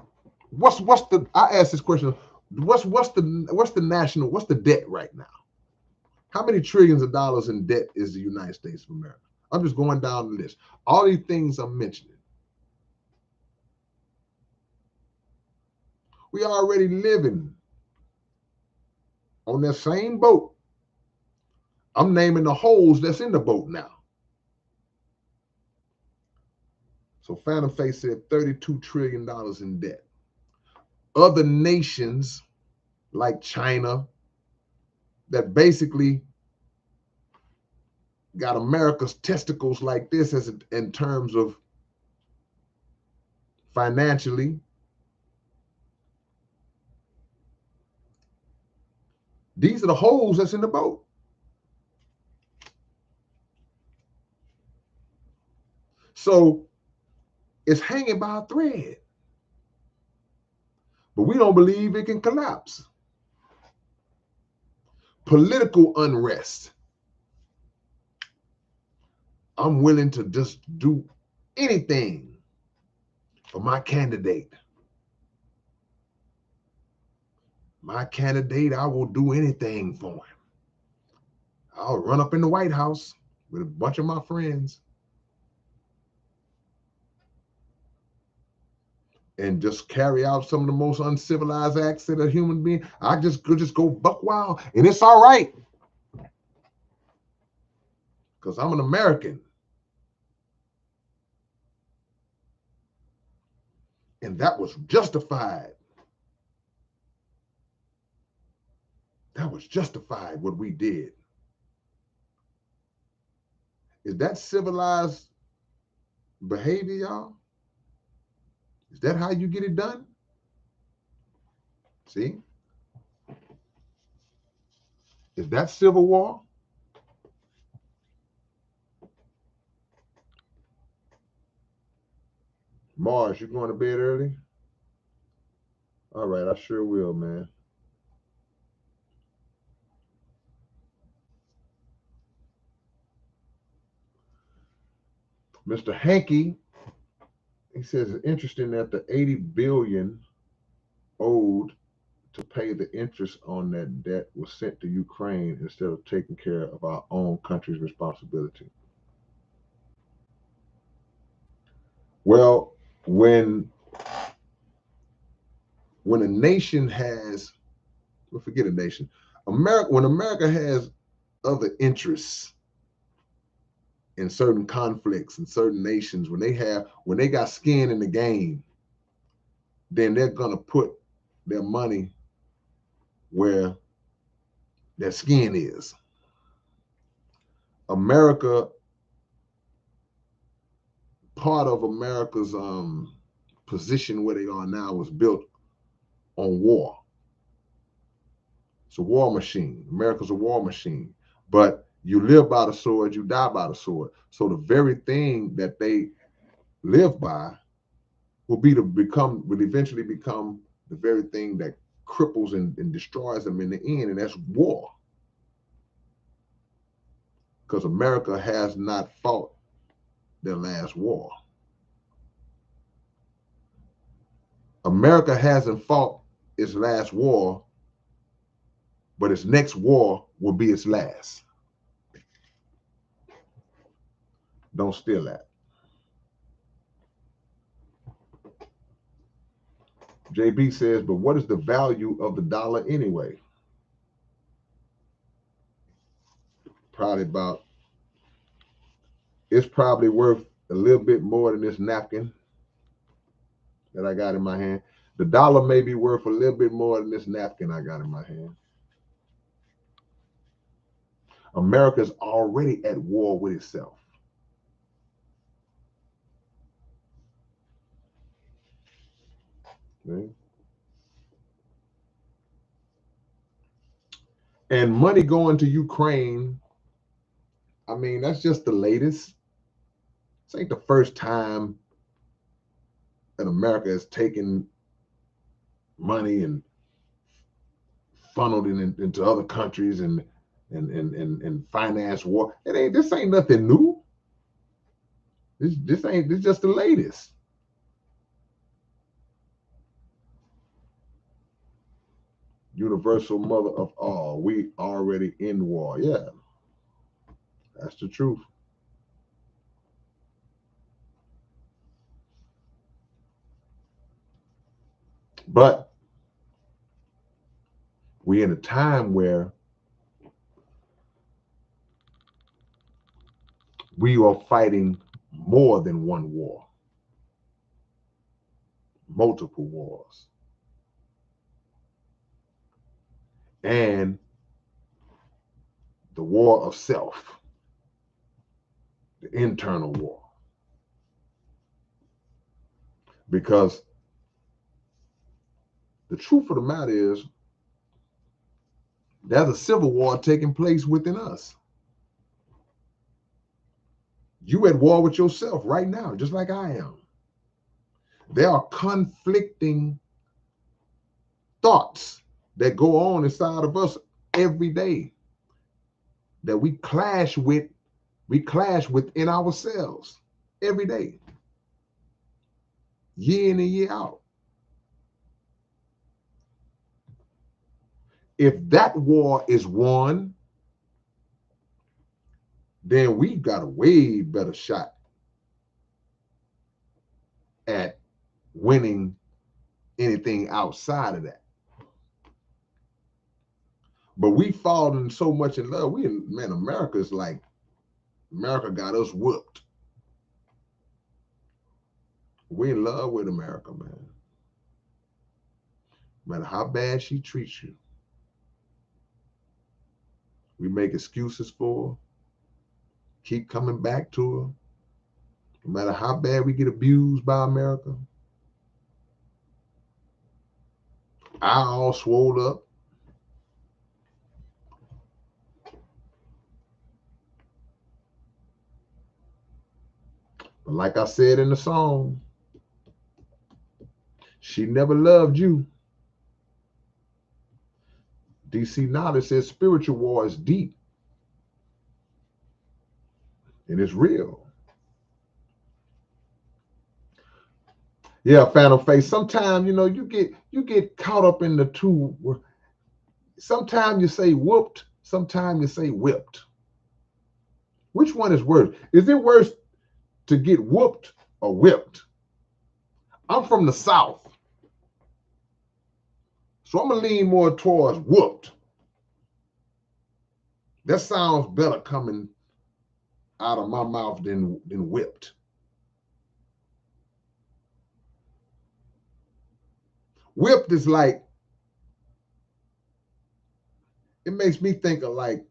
what's the I asked this question, what's the debt right now? How many trillions of dollars in debt is the United States of America? I'm just going down the list. All these things I'm mentioning. We already living on that same boat. I'm naming the holes that's in the boat now. So Phantom Face said $32 trillion in debt. Other nations like China that basically got America's testicles like this as in terms of financially. These are the holes that's in the boat. So it's hanging by a thread. But we don't believe it can collapse. Political unrest. I'm willing to just do anything for my candidate. My candidate, I will do anything for him. I'll run up in the White House with a bunch of my friends and just carry out some of the most uncivilized acts that a human being. I just could just go buck wild, and it's all right because I'm an American. And that was justified. That was justified what we did. Is that civilized behavior, y'all? Is that how you get it done? See? Is that civil war? Mars, you going to bed early? All right, I sure will, man. Mr. Hankey, he says it's interesting that the 80 billion owed to pay the interest on that debt was sent to Ukraine instead of taking care of our own country's responsibility. Well, when a nation has, we'll forget a nation, when America has other interests in certain conflicts in certain nations, when they got skin in the game, then they're gonna put their money where their skin is. America, part of America's position where they are now was built on war. It's a war machine. America's a war machine. But you live by the sword, you die by the sword. So the very thing that they live by will eventually become the very thing that cripples and destroys them in the end, and that's war. Because America has not fought their last war. America hasn't fought its last war, but its next war will be its last. Don't steal that. JB says, but what is the value of the dollar anyway? It's probably worth a little bit more than this napkin that I got in my hand. The dollar may be worth a little bit more than this napkin I got in my hand. America's already at war with itself. Okay? And money going to Ukraine, I mean, that's just the latest. This ain't the first time that America has taken money and funneled it into other countries and finance war. This ain't nothing new. This just the latest. Universal mother of all. We already in war. Yeah, that's the truth. But We're in a time where we are fighting more than one war, multiple wars. And the war of self, the internal war. Because the truth of the matter is, there's a civil war taking place within us. You at war with yourself right now, just like I am. There are conflicting thoughts that go on inside of us every day that we clash within ourselves every day, year in and year out. If that war is won, then we've got a way better shot at winning anything outside of that. But we've fallen so much in love. America's like, America got us whooped. We in love with America, man. No matter how bad she treats you, we make excuses for her, keep coming back to her. No matter how bad we get abused by America, I all swole up. But like I said in the song, she never loved you. DC Knowledge says spiritual war is deep and it's real. Yeah, Phantom Face. Sometimes, you get caught up in the two. Sometimes you say whooped, sometimes you say whipped. Which one is worse? Is it worse to get whooped or whipped? I'm from the South, so I'm gonna lean more towards whooped. That sounds better coming out of my mouth than whipped. Whipped is like, it makes me think of like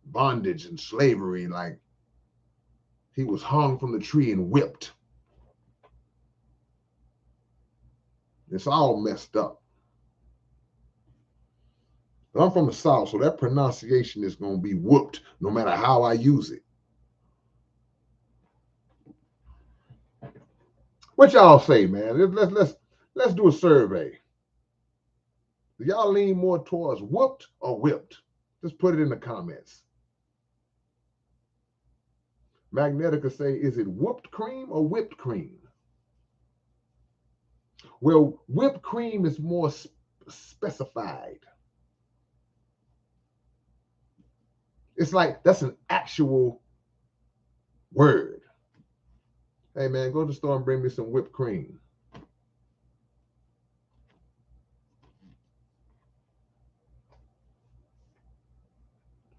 bondage and slavery, like he was hung from the tree and whipped. It's all messed up. But I'm from the South, so that pronunciation is going to be whooped no matter how I use it. What y'all say, man? Let's do a survey. Do y'all lean more towards whooped or whipped? Just put it in the comments. Magnetica say, is it whooped cream or whipped cream? Well, whipped cream is more specified. It's like that's an actual word. Hey man, go to the store and bring me some whipped cream.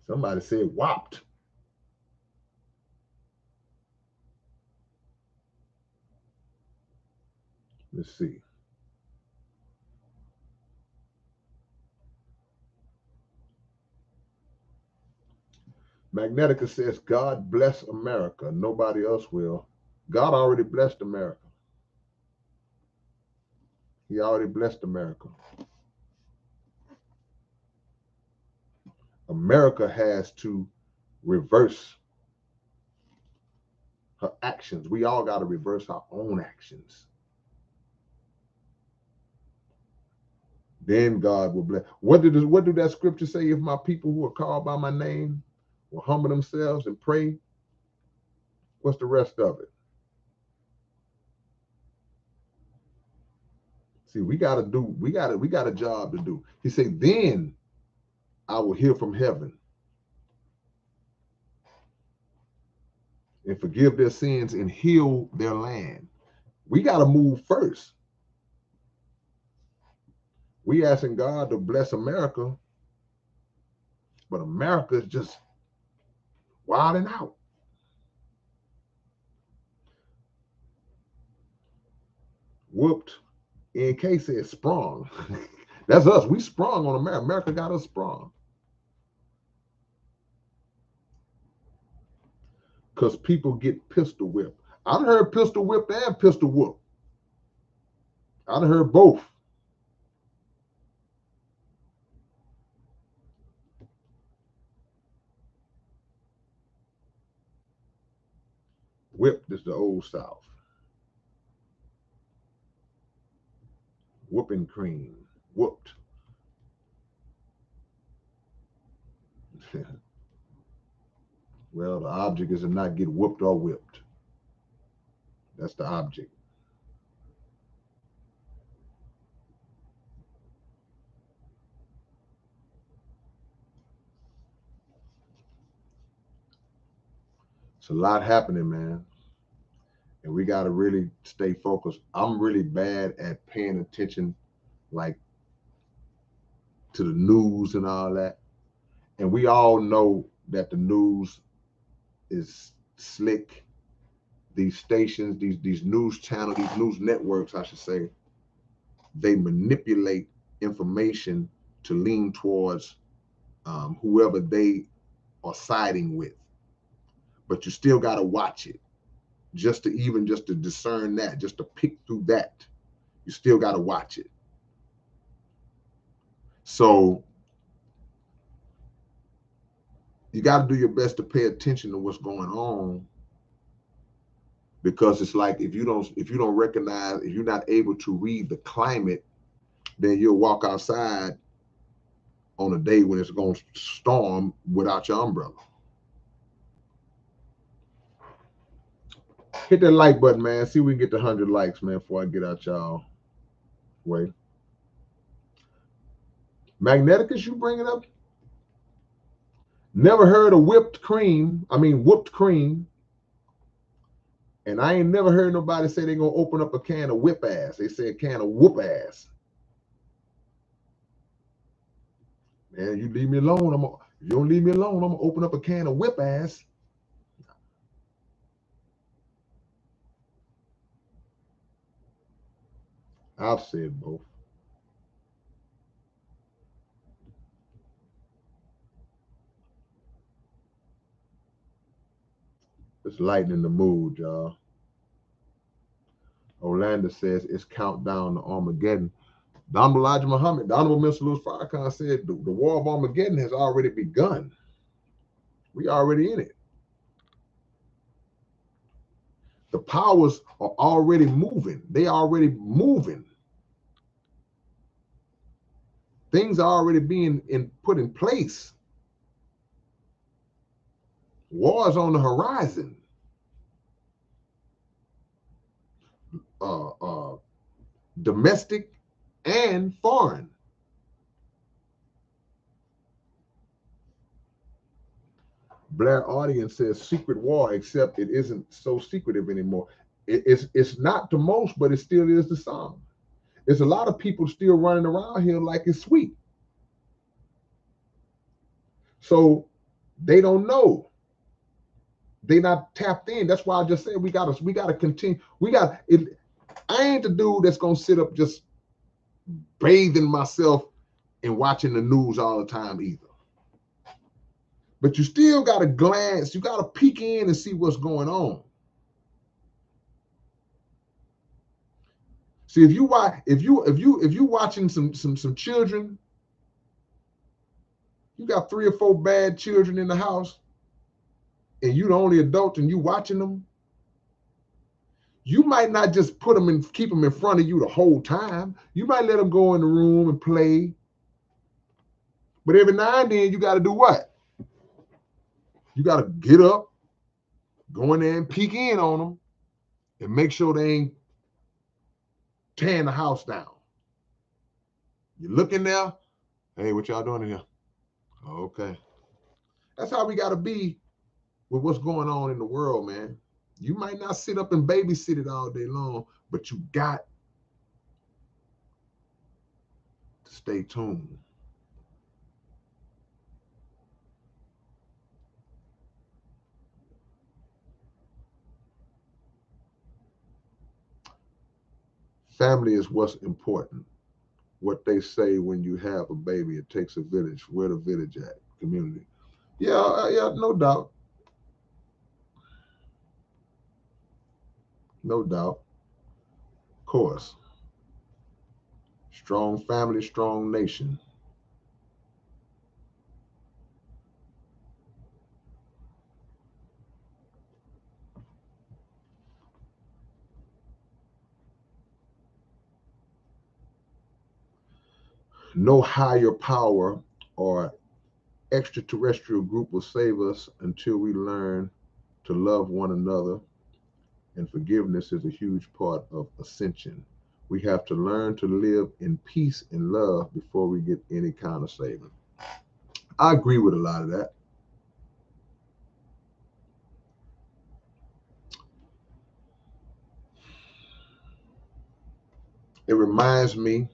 Somebody said whopped. Let's see. Magnetica says, God bless America. Nobody else will. God already blessed America. He already blessed America. America has to reverse her actions. We all got to reverse our own actions. Then God will bless. What did that scripture say? If my people who are called by my name will humble themselves and pray, what's the rest of it? See, we got a job to do. He said, then I will hear from heaven and forgive their sins and heal their land. We got to move first. We asking God to bless America, but America is just wilding out. Whooped. NK said sprung. That's us. We sprung on America. America got us sprung. Because people get pistol whipped. I done heard pistol whipped and pistol whooped. I done heard both. Whipped is the old South. Whooping cream. Whooped. Well, the object is to not get whooped or whipped. That's the object. It's a lot happening, man. And we got to really stay focused. I'm really bad at paying attention, like, to the news and all that. And we all know that the news is slick. These stations, these news channels, these news networks, I should say, they manipulate information to lean towards whoever they are siding with. But you still got to watch it, just to discern that, just to pick through that. You still got to watch it. So you got to do your best to pay attention to what's going on, because it's like if you don't recognize, if you're not able to read the climate, then you'll walk outside on a day when it's going to storm without your umbrella. Hit that like button, man. See if we can get to 100 likes, man, before I get out y'all way. Magneticus, you bring it up? Never heard of whooped cream. And I ain't never heard nobody say they're going to open up a can of whip ass. They say a can of whoop ass. Man, you leave me alone. If you don't leave me alone, I'm going to open up a can of whip ass. I've said both. It's lightening the mood, y'all. Orlando says it's countdown to Armageddon. The Honorable Elijah Muhammad, the Honorable Mr. Louis Farrakhan said the war of Armageddon has already begun. We already in it. The powers are already moving. They already moving. Things are already being put in place. Wars on the horizon. Domestic and foreign. Blair audience says secret war, except it isn't so secretive anymore. It's not to most, but it still is to some. There's a lot of people still running around here like it's sweet. So they don't know. They not tapped in. That's why I just said we gotta continue. I ain't the dude that's gonna sit up just bathing myself and watching the news all the time either. But you still gotta glance, you gotta peek in and see what's going on. See, if you watching some children, you got 3 or 4 bad children in the house, and you the only adult and you watching them, you might not just put them and keep them in front of you the whole time. You might let them go in the room and play. But every now and then you got to do what? You got to get up, go in there and peek in on them and make sure they ain't tearing the house down. You look in there, hey, what y'all doing in here? Okay. That's how we got to be with what's going on in the world, man. You might not sit up and babysit it all day long, but you got Stay tuned. Family is what's important. What they say when you have a baby, it takes a village. Where the village at? Community. Yeah, yeah, no doubt. No doubt. Of course. Strong family, strong nation. No higher power or extraterrestrial group will save us until we learn to love one another. And forgiveness is a huge part of ascension. We have to learn to live in peace and love before we get any kind of saving. I agree with a lot of that. It reminds me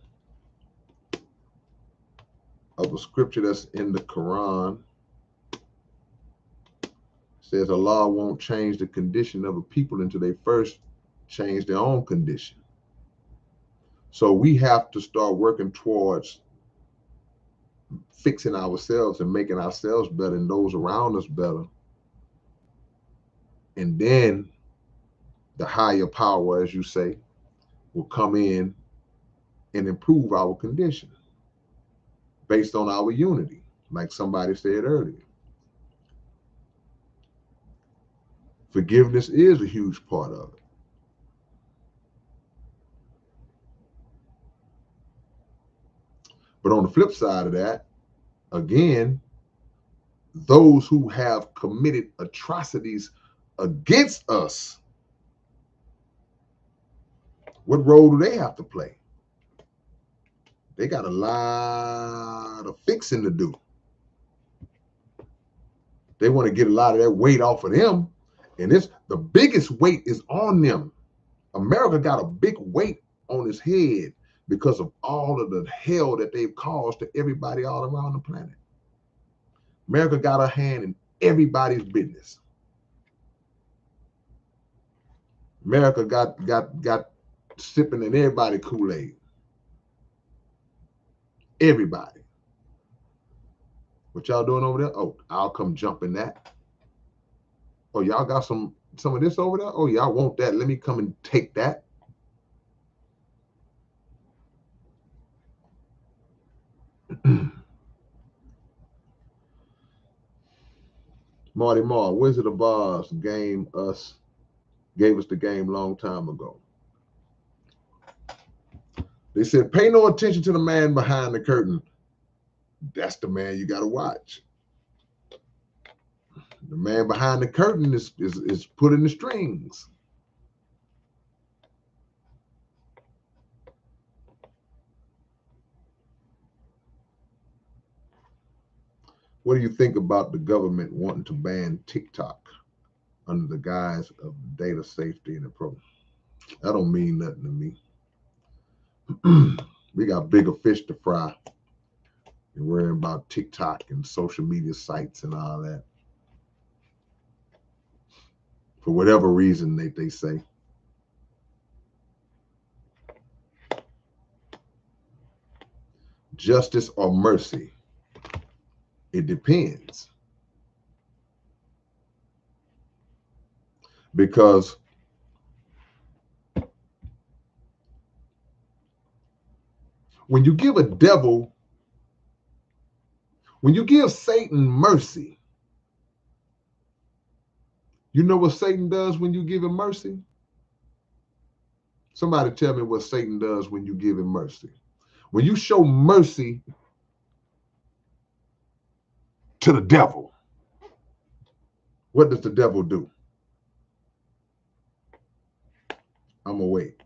of a scripture that's in the Quran. It says Allah won't change the condition of a people until they first change their own condition. So we have to start working towards fixing ourselves and making ourselves better and those around us better. And then the higher power, as you say, will come in and improve our condition based on our unity, like somebody said earlier. Forgiveness is a huge part of it. But on the flip side of that, again, those who have committed atrocities against us, what role do they have to play? They got a lot of fixing to do. They want to get a lot of that weight off of them. And it's the biggest weight is on them. America got a big weight on its head because of all of the hell that they've caused to everybody all around the planet. America got a hand in everybody's business. America got sipping in everybody's Kool-Aid. Everybody. What y'all doing over there? Oh, I'll come jump in that. Oh, y'all got some of this over there? Oh, y'all want that? Let me come and take that. Marty Marr, Wizard of Oz gave us the game long time ago. They said, pay no attention to the man behind the curtain. That's the man you got to watch. The man behind the curtain is pulling the strings. What do you think about the government wanting to ban TikTok under the guise of data safety and the program? That don't mean nothing to me. We got bigger fish to fry. You're worrying about TikTok and social media sites and all that. For whatever reason they say. Justice or mercy? It depends. Because when you give Satan mercy, you know what Satan does when you give him mercy? Somebody tell me what Satan does when you give him mercy. When you show mercy to the devil, what does the devil do? I'm gonna wait.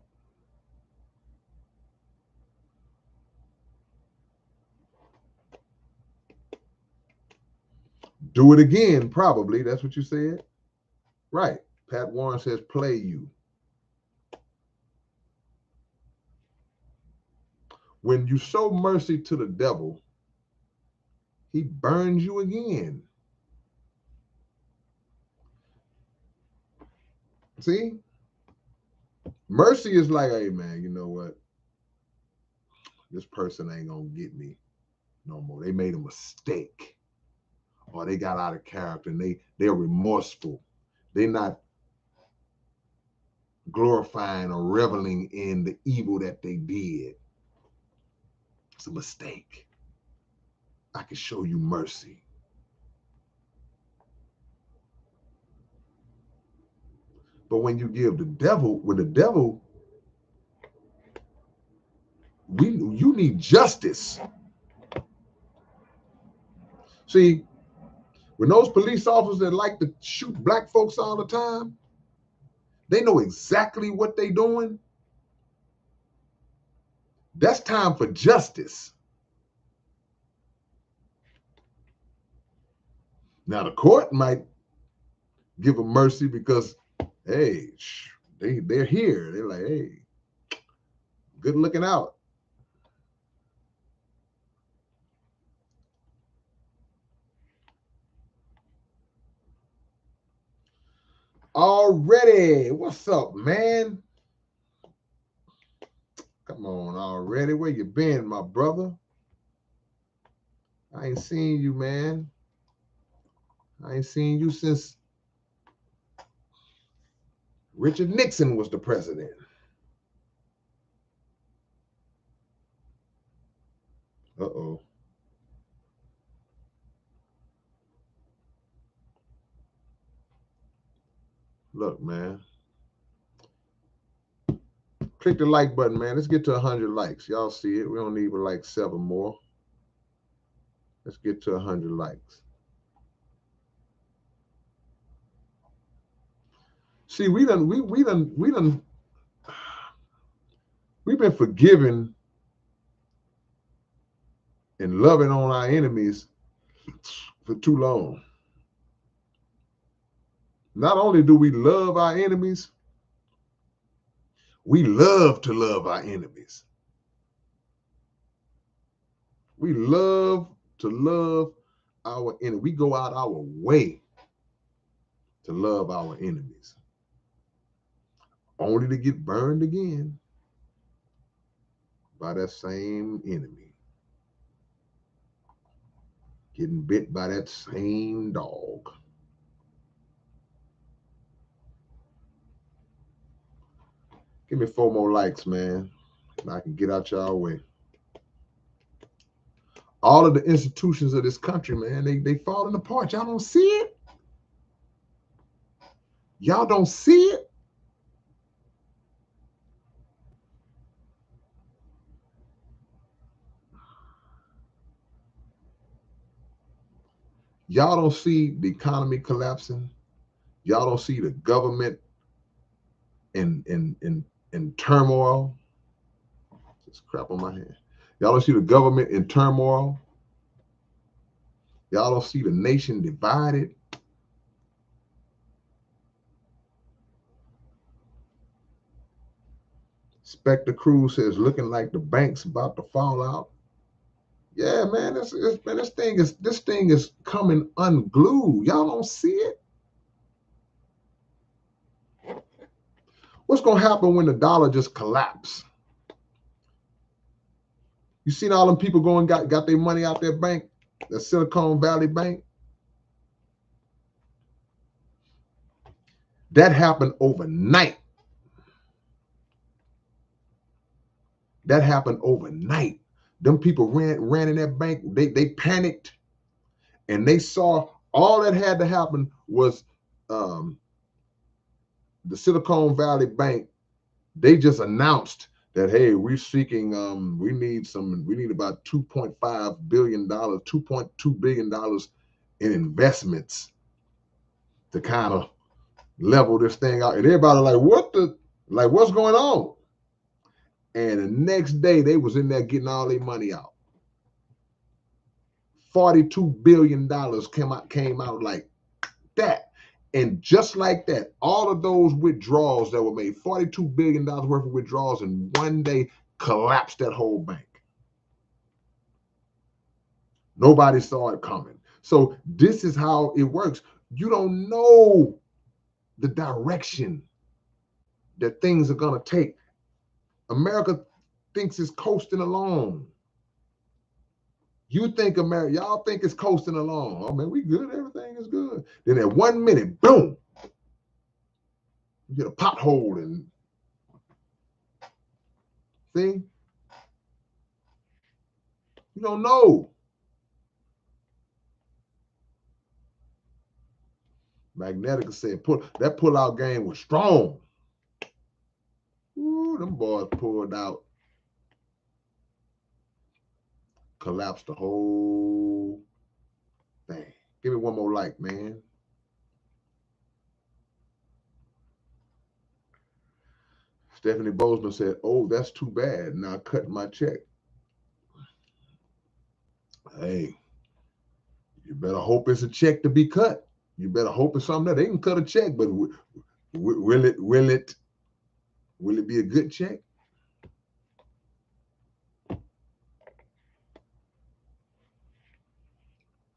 Do it again, probably. That's what you said. Right. Pat Warren says, play you. When you show mercy to the devil, he burns you again. See? Mercy is like, hey man, you know what? This person ain't gonna get me no more. They made a mistake. Or they got out of character and they're remorseful. They're not glorifying or reveling in the evil that they did. It's a mistake. I can show you mercy. But when you give the devil, you need justice. See, when those police officers that like to shoot black folks all the time, they know exactly what they're doing. That's time for justice. Now the court might give them mercy because, hey, they're here. They're like, hey, good looking out. Already, what's up, man? Come on, already. Where you been, my brother? I ain't seen you, man. I ain't seen you since Richard Nixon was the president. Uh-oh. Look, man. Click the like button, man. Let's get to 100 likes. Y'all see it. We don't need but like 7 more. Let's get to 100 likes. See, we've been forgiving and loving on our enemies for too long. Not only do we love our enemies, we love to love our enemies. We love to love our enemies. We go out our way to love our enemies, only to get burned again by that same enemy, getting bit by that same dog. Give me 4 more likes, man, and I can get out y'all way. All of the institutions of this country, man, they falling apart. Y'all don't see it? Y'all don't see it? Y'all don't see the economy collapsing. Y'all don't see the government in turmoil. Just crap on my hand. Y'all don't see the government in turmoil. Y'all don't see the nation divided. Spectre Cruz says looking like the bank's about to fall out. Yeah, man, this thing is coming unglued. Y'all don't see it. What's gonna happen when the dollar just collapse? You seen all them people going got their money out their bank, the Silicon Valley Bank? That happened overnight. That happened overnight. Them people ran in that bank. They panicked, and they saw all that had to happen was the Silicon Valley Bank. They just announced that, hey, we're seeking we need about $2.5 billion, $2.2 billion in investments to kind of level this thing out. And everybody like, what's going on? And the next day they was in there getting all their money out. $42 billion came out like that. And just like that, all of those withdrawals that were made, $42 billion worth of withdrawals in one day, collapsed that whole bank. Nobody saw it coming. So this is how it works. You don't know the direction that things are going to take. America thinks it's coasting along. You think America, y'all think it's coasting along. Oh man, we good. Everything is good. Then at 1 minute, boom, you get a pothole and see, you don't know. Magnetica said that pull-out game was strong. Ooh, them boys pulled out, collapsed the whole thing. Give me one more like, man. Stephanie Bozeman said, "Oh, that's too bad. Now cut my check." Hey, you better hope it's a check to be cut. You better hope it's something that they can cut a check, but will it be a good check?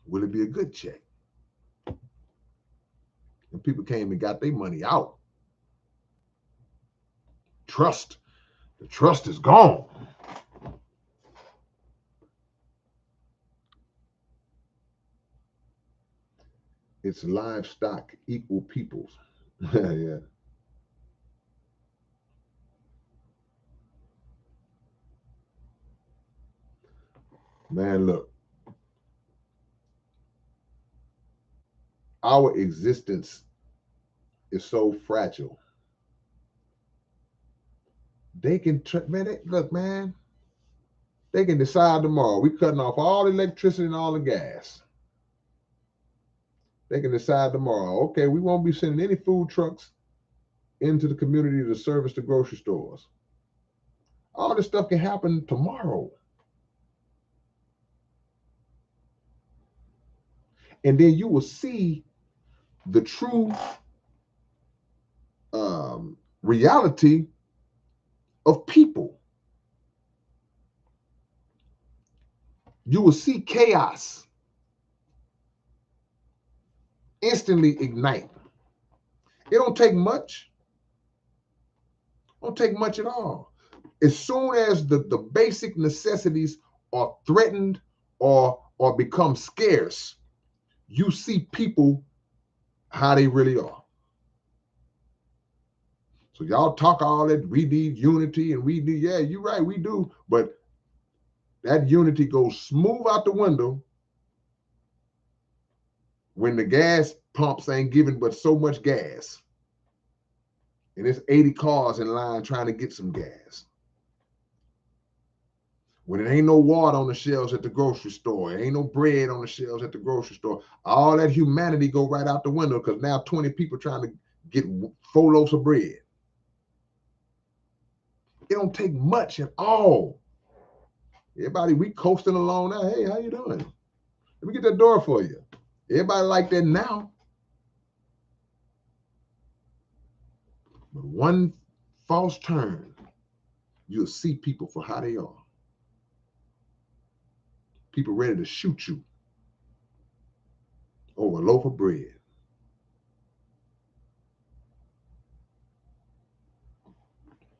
Will it be a good check? And people came and got their money out. The trust is gone. It's livestock equal peoples. Yeah. Man, look, our existence is so fragile. They can, look, man, they can decide tomorrow. We cutting off all the electricity and all the gas. They can decide tomorrow, okay, we won't be sending any food trucks into the community to service the grocery stores. All this stuff can happen tomorrow. And then you will see the true reality of people. You will see chaos instantly ignite. It don't take much. It don't take much at all. As soon as the basic necessities are threatened or become scarce, you see people how they really are. So y'all talk all that we need unity and we need, yeah, you're right, we do, but that unity goes smooth out the window when the gas pumps ain't giving but so much gas. And there's 80 cars in line trying to get some gas. When it ain't no water on the shelves at the grocery store, it ain't no bread on the shelves at the grocery store, all that humanity go right out the window because now 20 people trying to get 4 loaves of bread. It don't take much at all. Everybody, we coasting along now. Hey, how you doing? Let me get that door for you. Everybody like that now. But one false turn, you'll see people for how they are. People ready to shoot you over a loaf of bread.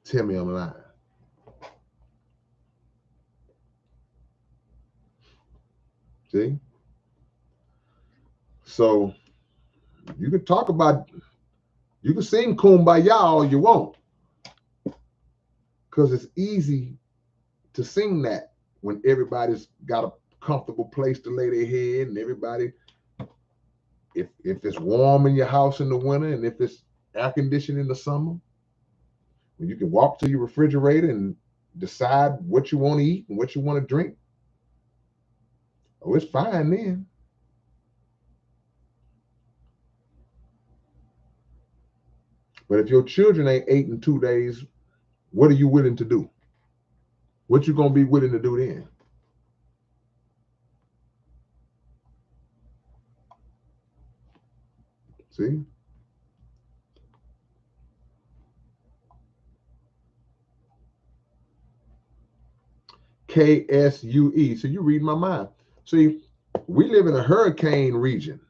Tell me I'm lying. See? So you can talk about, you can sing Kumbaya all you want, because it's easy to sing that when everybody's got a comfortable place to lay their head and everybody, if it's warm in your house in the winter and if it's air conditioned in the summer, when you can walk to your refrigerator and decide what you want to eat and what you want to drink, oh, it's fine then. But if your children ain't ate in 2 days, what are you willing to do? What you gonna be willing to do then? See? KSUE. So you read my mind. See, We live in a hurricane region.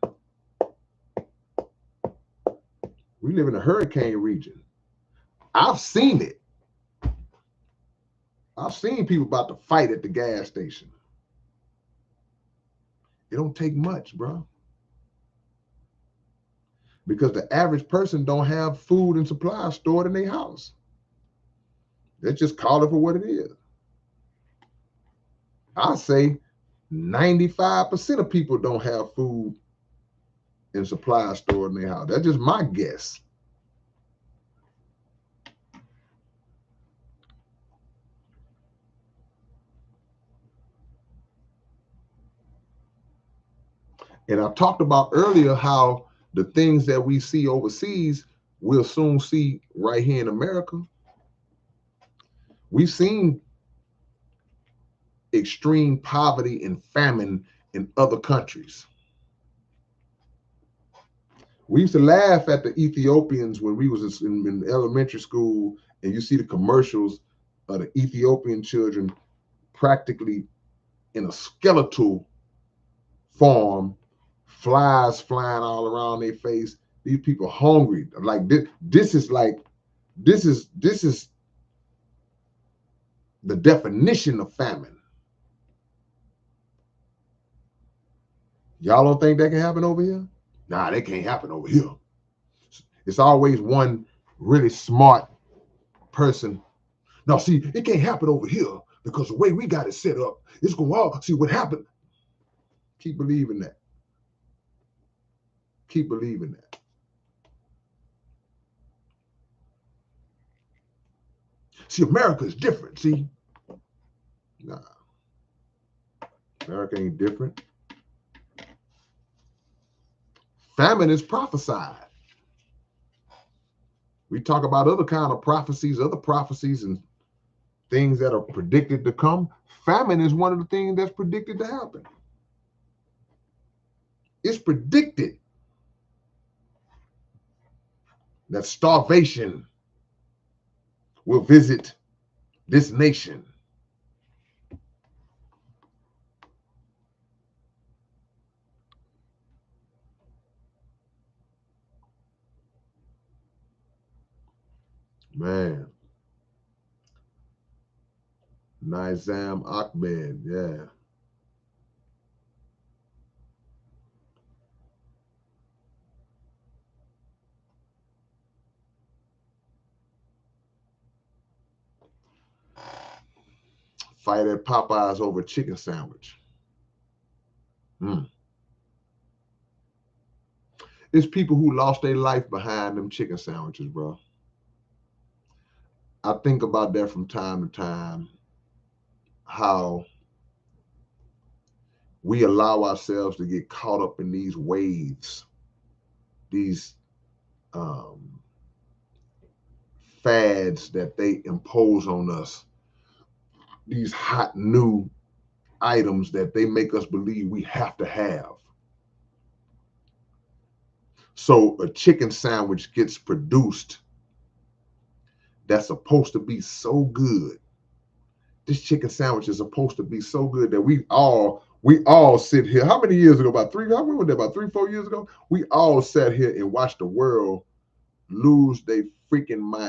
We live in a hurricane region. I've seen it. I've seen people about to fight at the gas station. It don't take much, bro. Because the average person don't have food and supplies stored in their house. They just call it for what it is. I say 95% of people don't have food and supplies stored in their house. That's just my guess. And I talked about earlier how the things that we see overseas, we'll soon see right here in America. We've seen extreme poverty and famine in other countries. We used to laugh at the Ethiopians when we was in elementary school, and you see the commercials of the Ethiopian children practically in a skeletal form, flies flying all around their face. These people hungry. Like this is the definition of famine. Y'all don't think that can happen over here? Nah, that can't happen over here. It's always one really smart person. Now, see, it can't happen over here because the way we got it set up, it's going, oh, see what happened. Keep believing that. Keep believing that. See, America is different, see? Nah. America ain't different. Famine is prophesied. We talk about other kind of prophecies, and things that are predicted to come. Famine is one of the things that's predicted to happen. It's predicted that starvation will visit this nation. Man. Nizam Ahmed, yeah. Fight at Popeyes over a chicken sandwich. It's people who lost their life behind them chicken sandwiches, bro. I think about that from time to time, how we allow ourselves to get caught up in these waves, these fads that they impose on us, these hot new items that they make us believe we have to have. So a chicken sandwich gets produced that's supposed to be so good. This chicken sandwich is supposed to be so good that we all sit here. How many years ago? About 3, 4 years ago? We all sat here and watched the world lose their freaking mind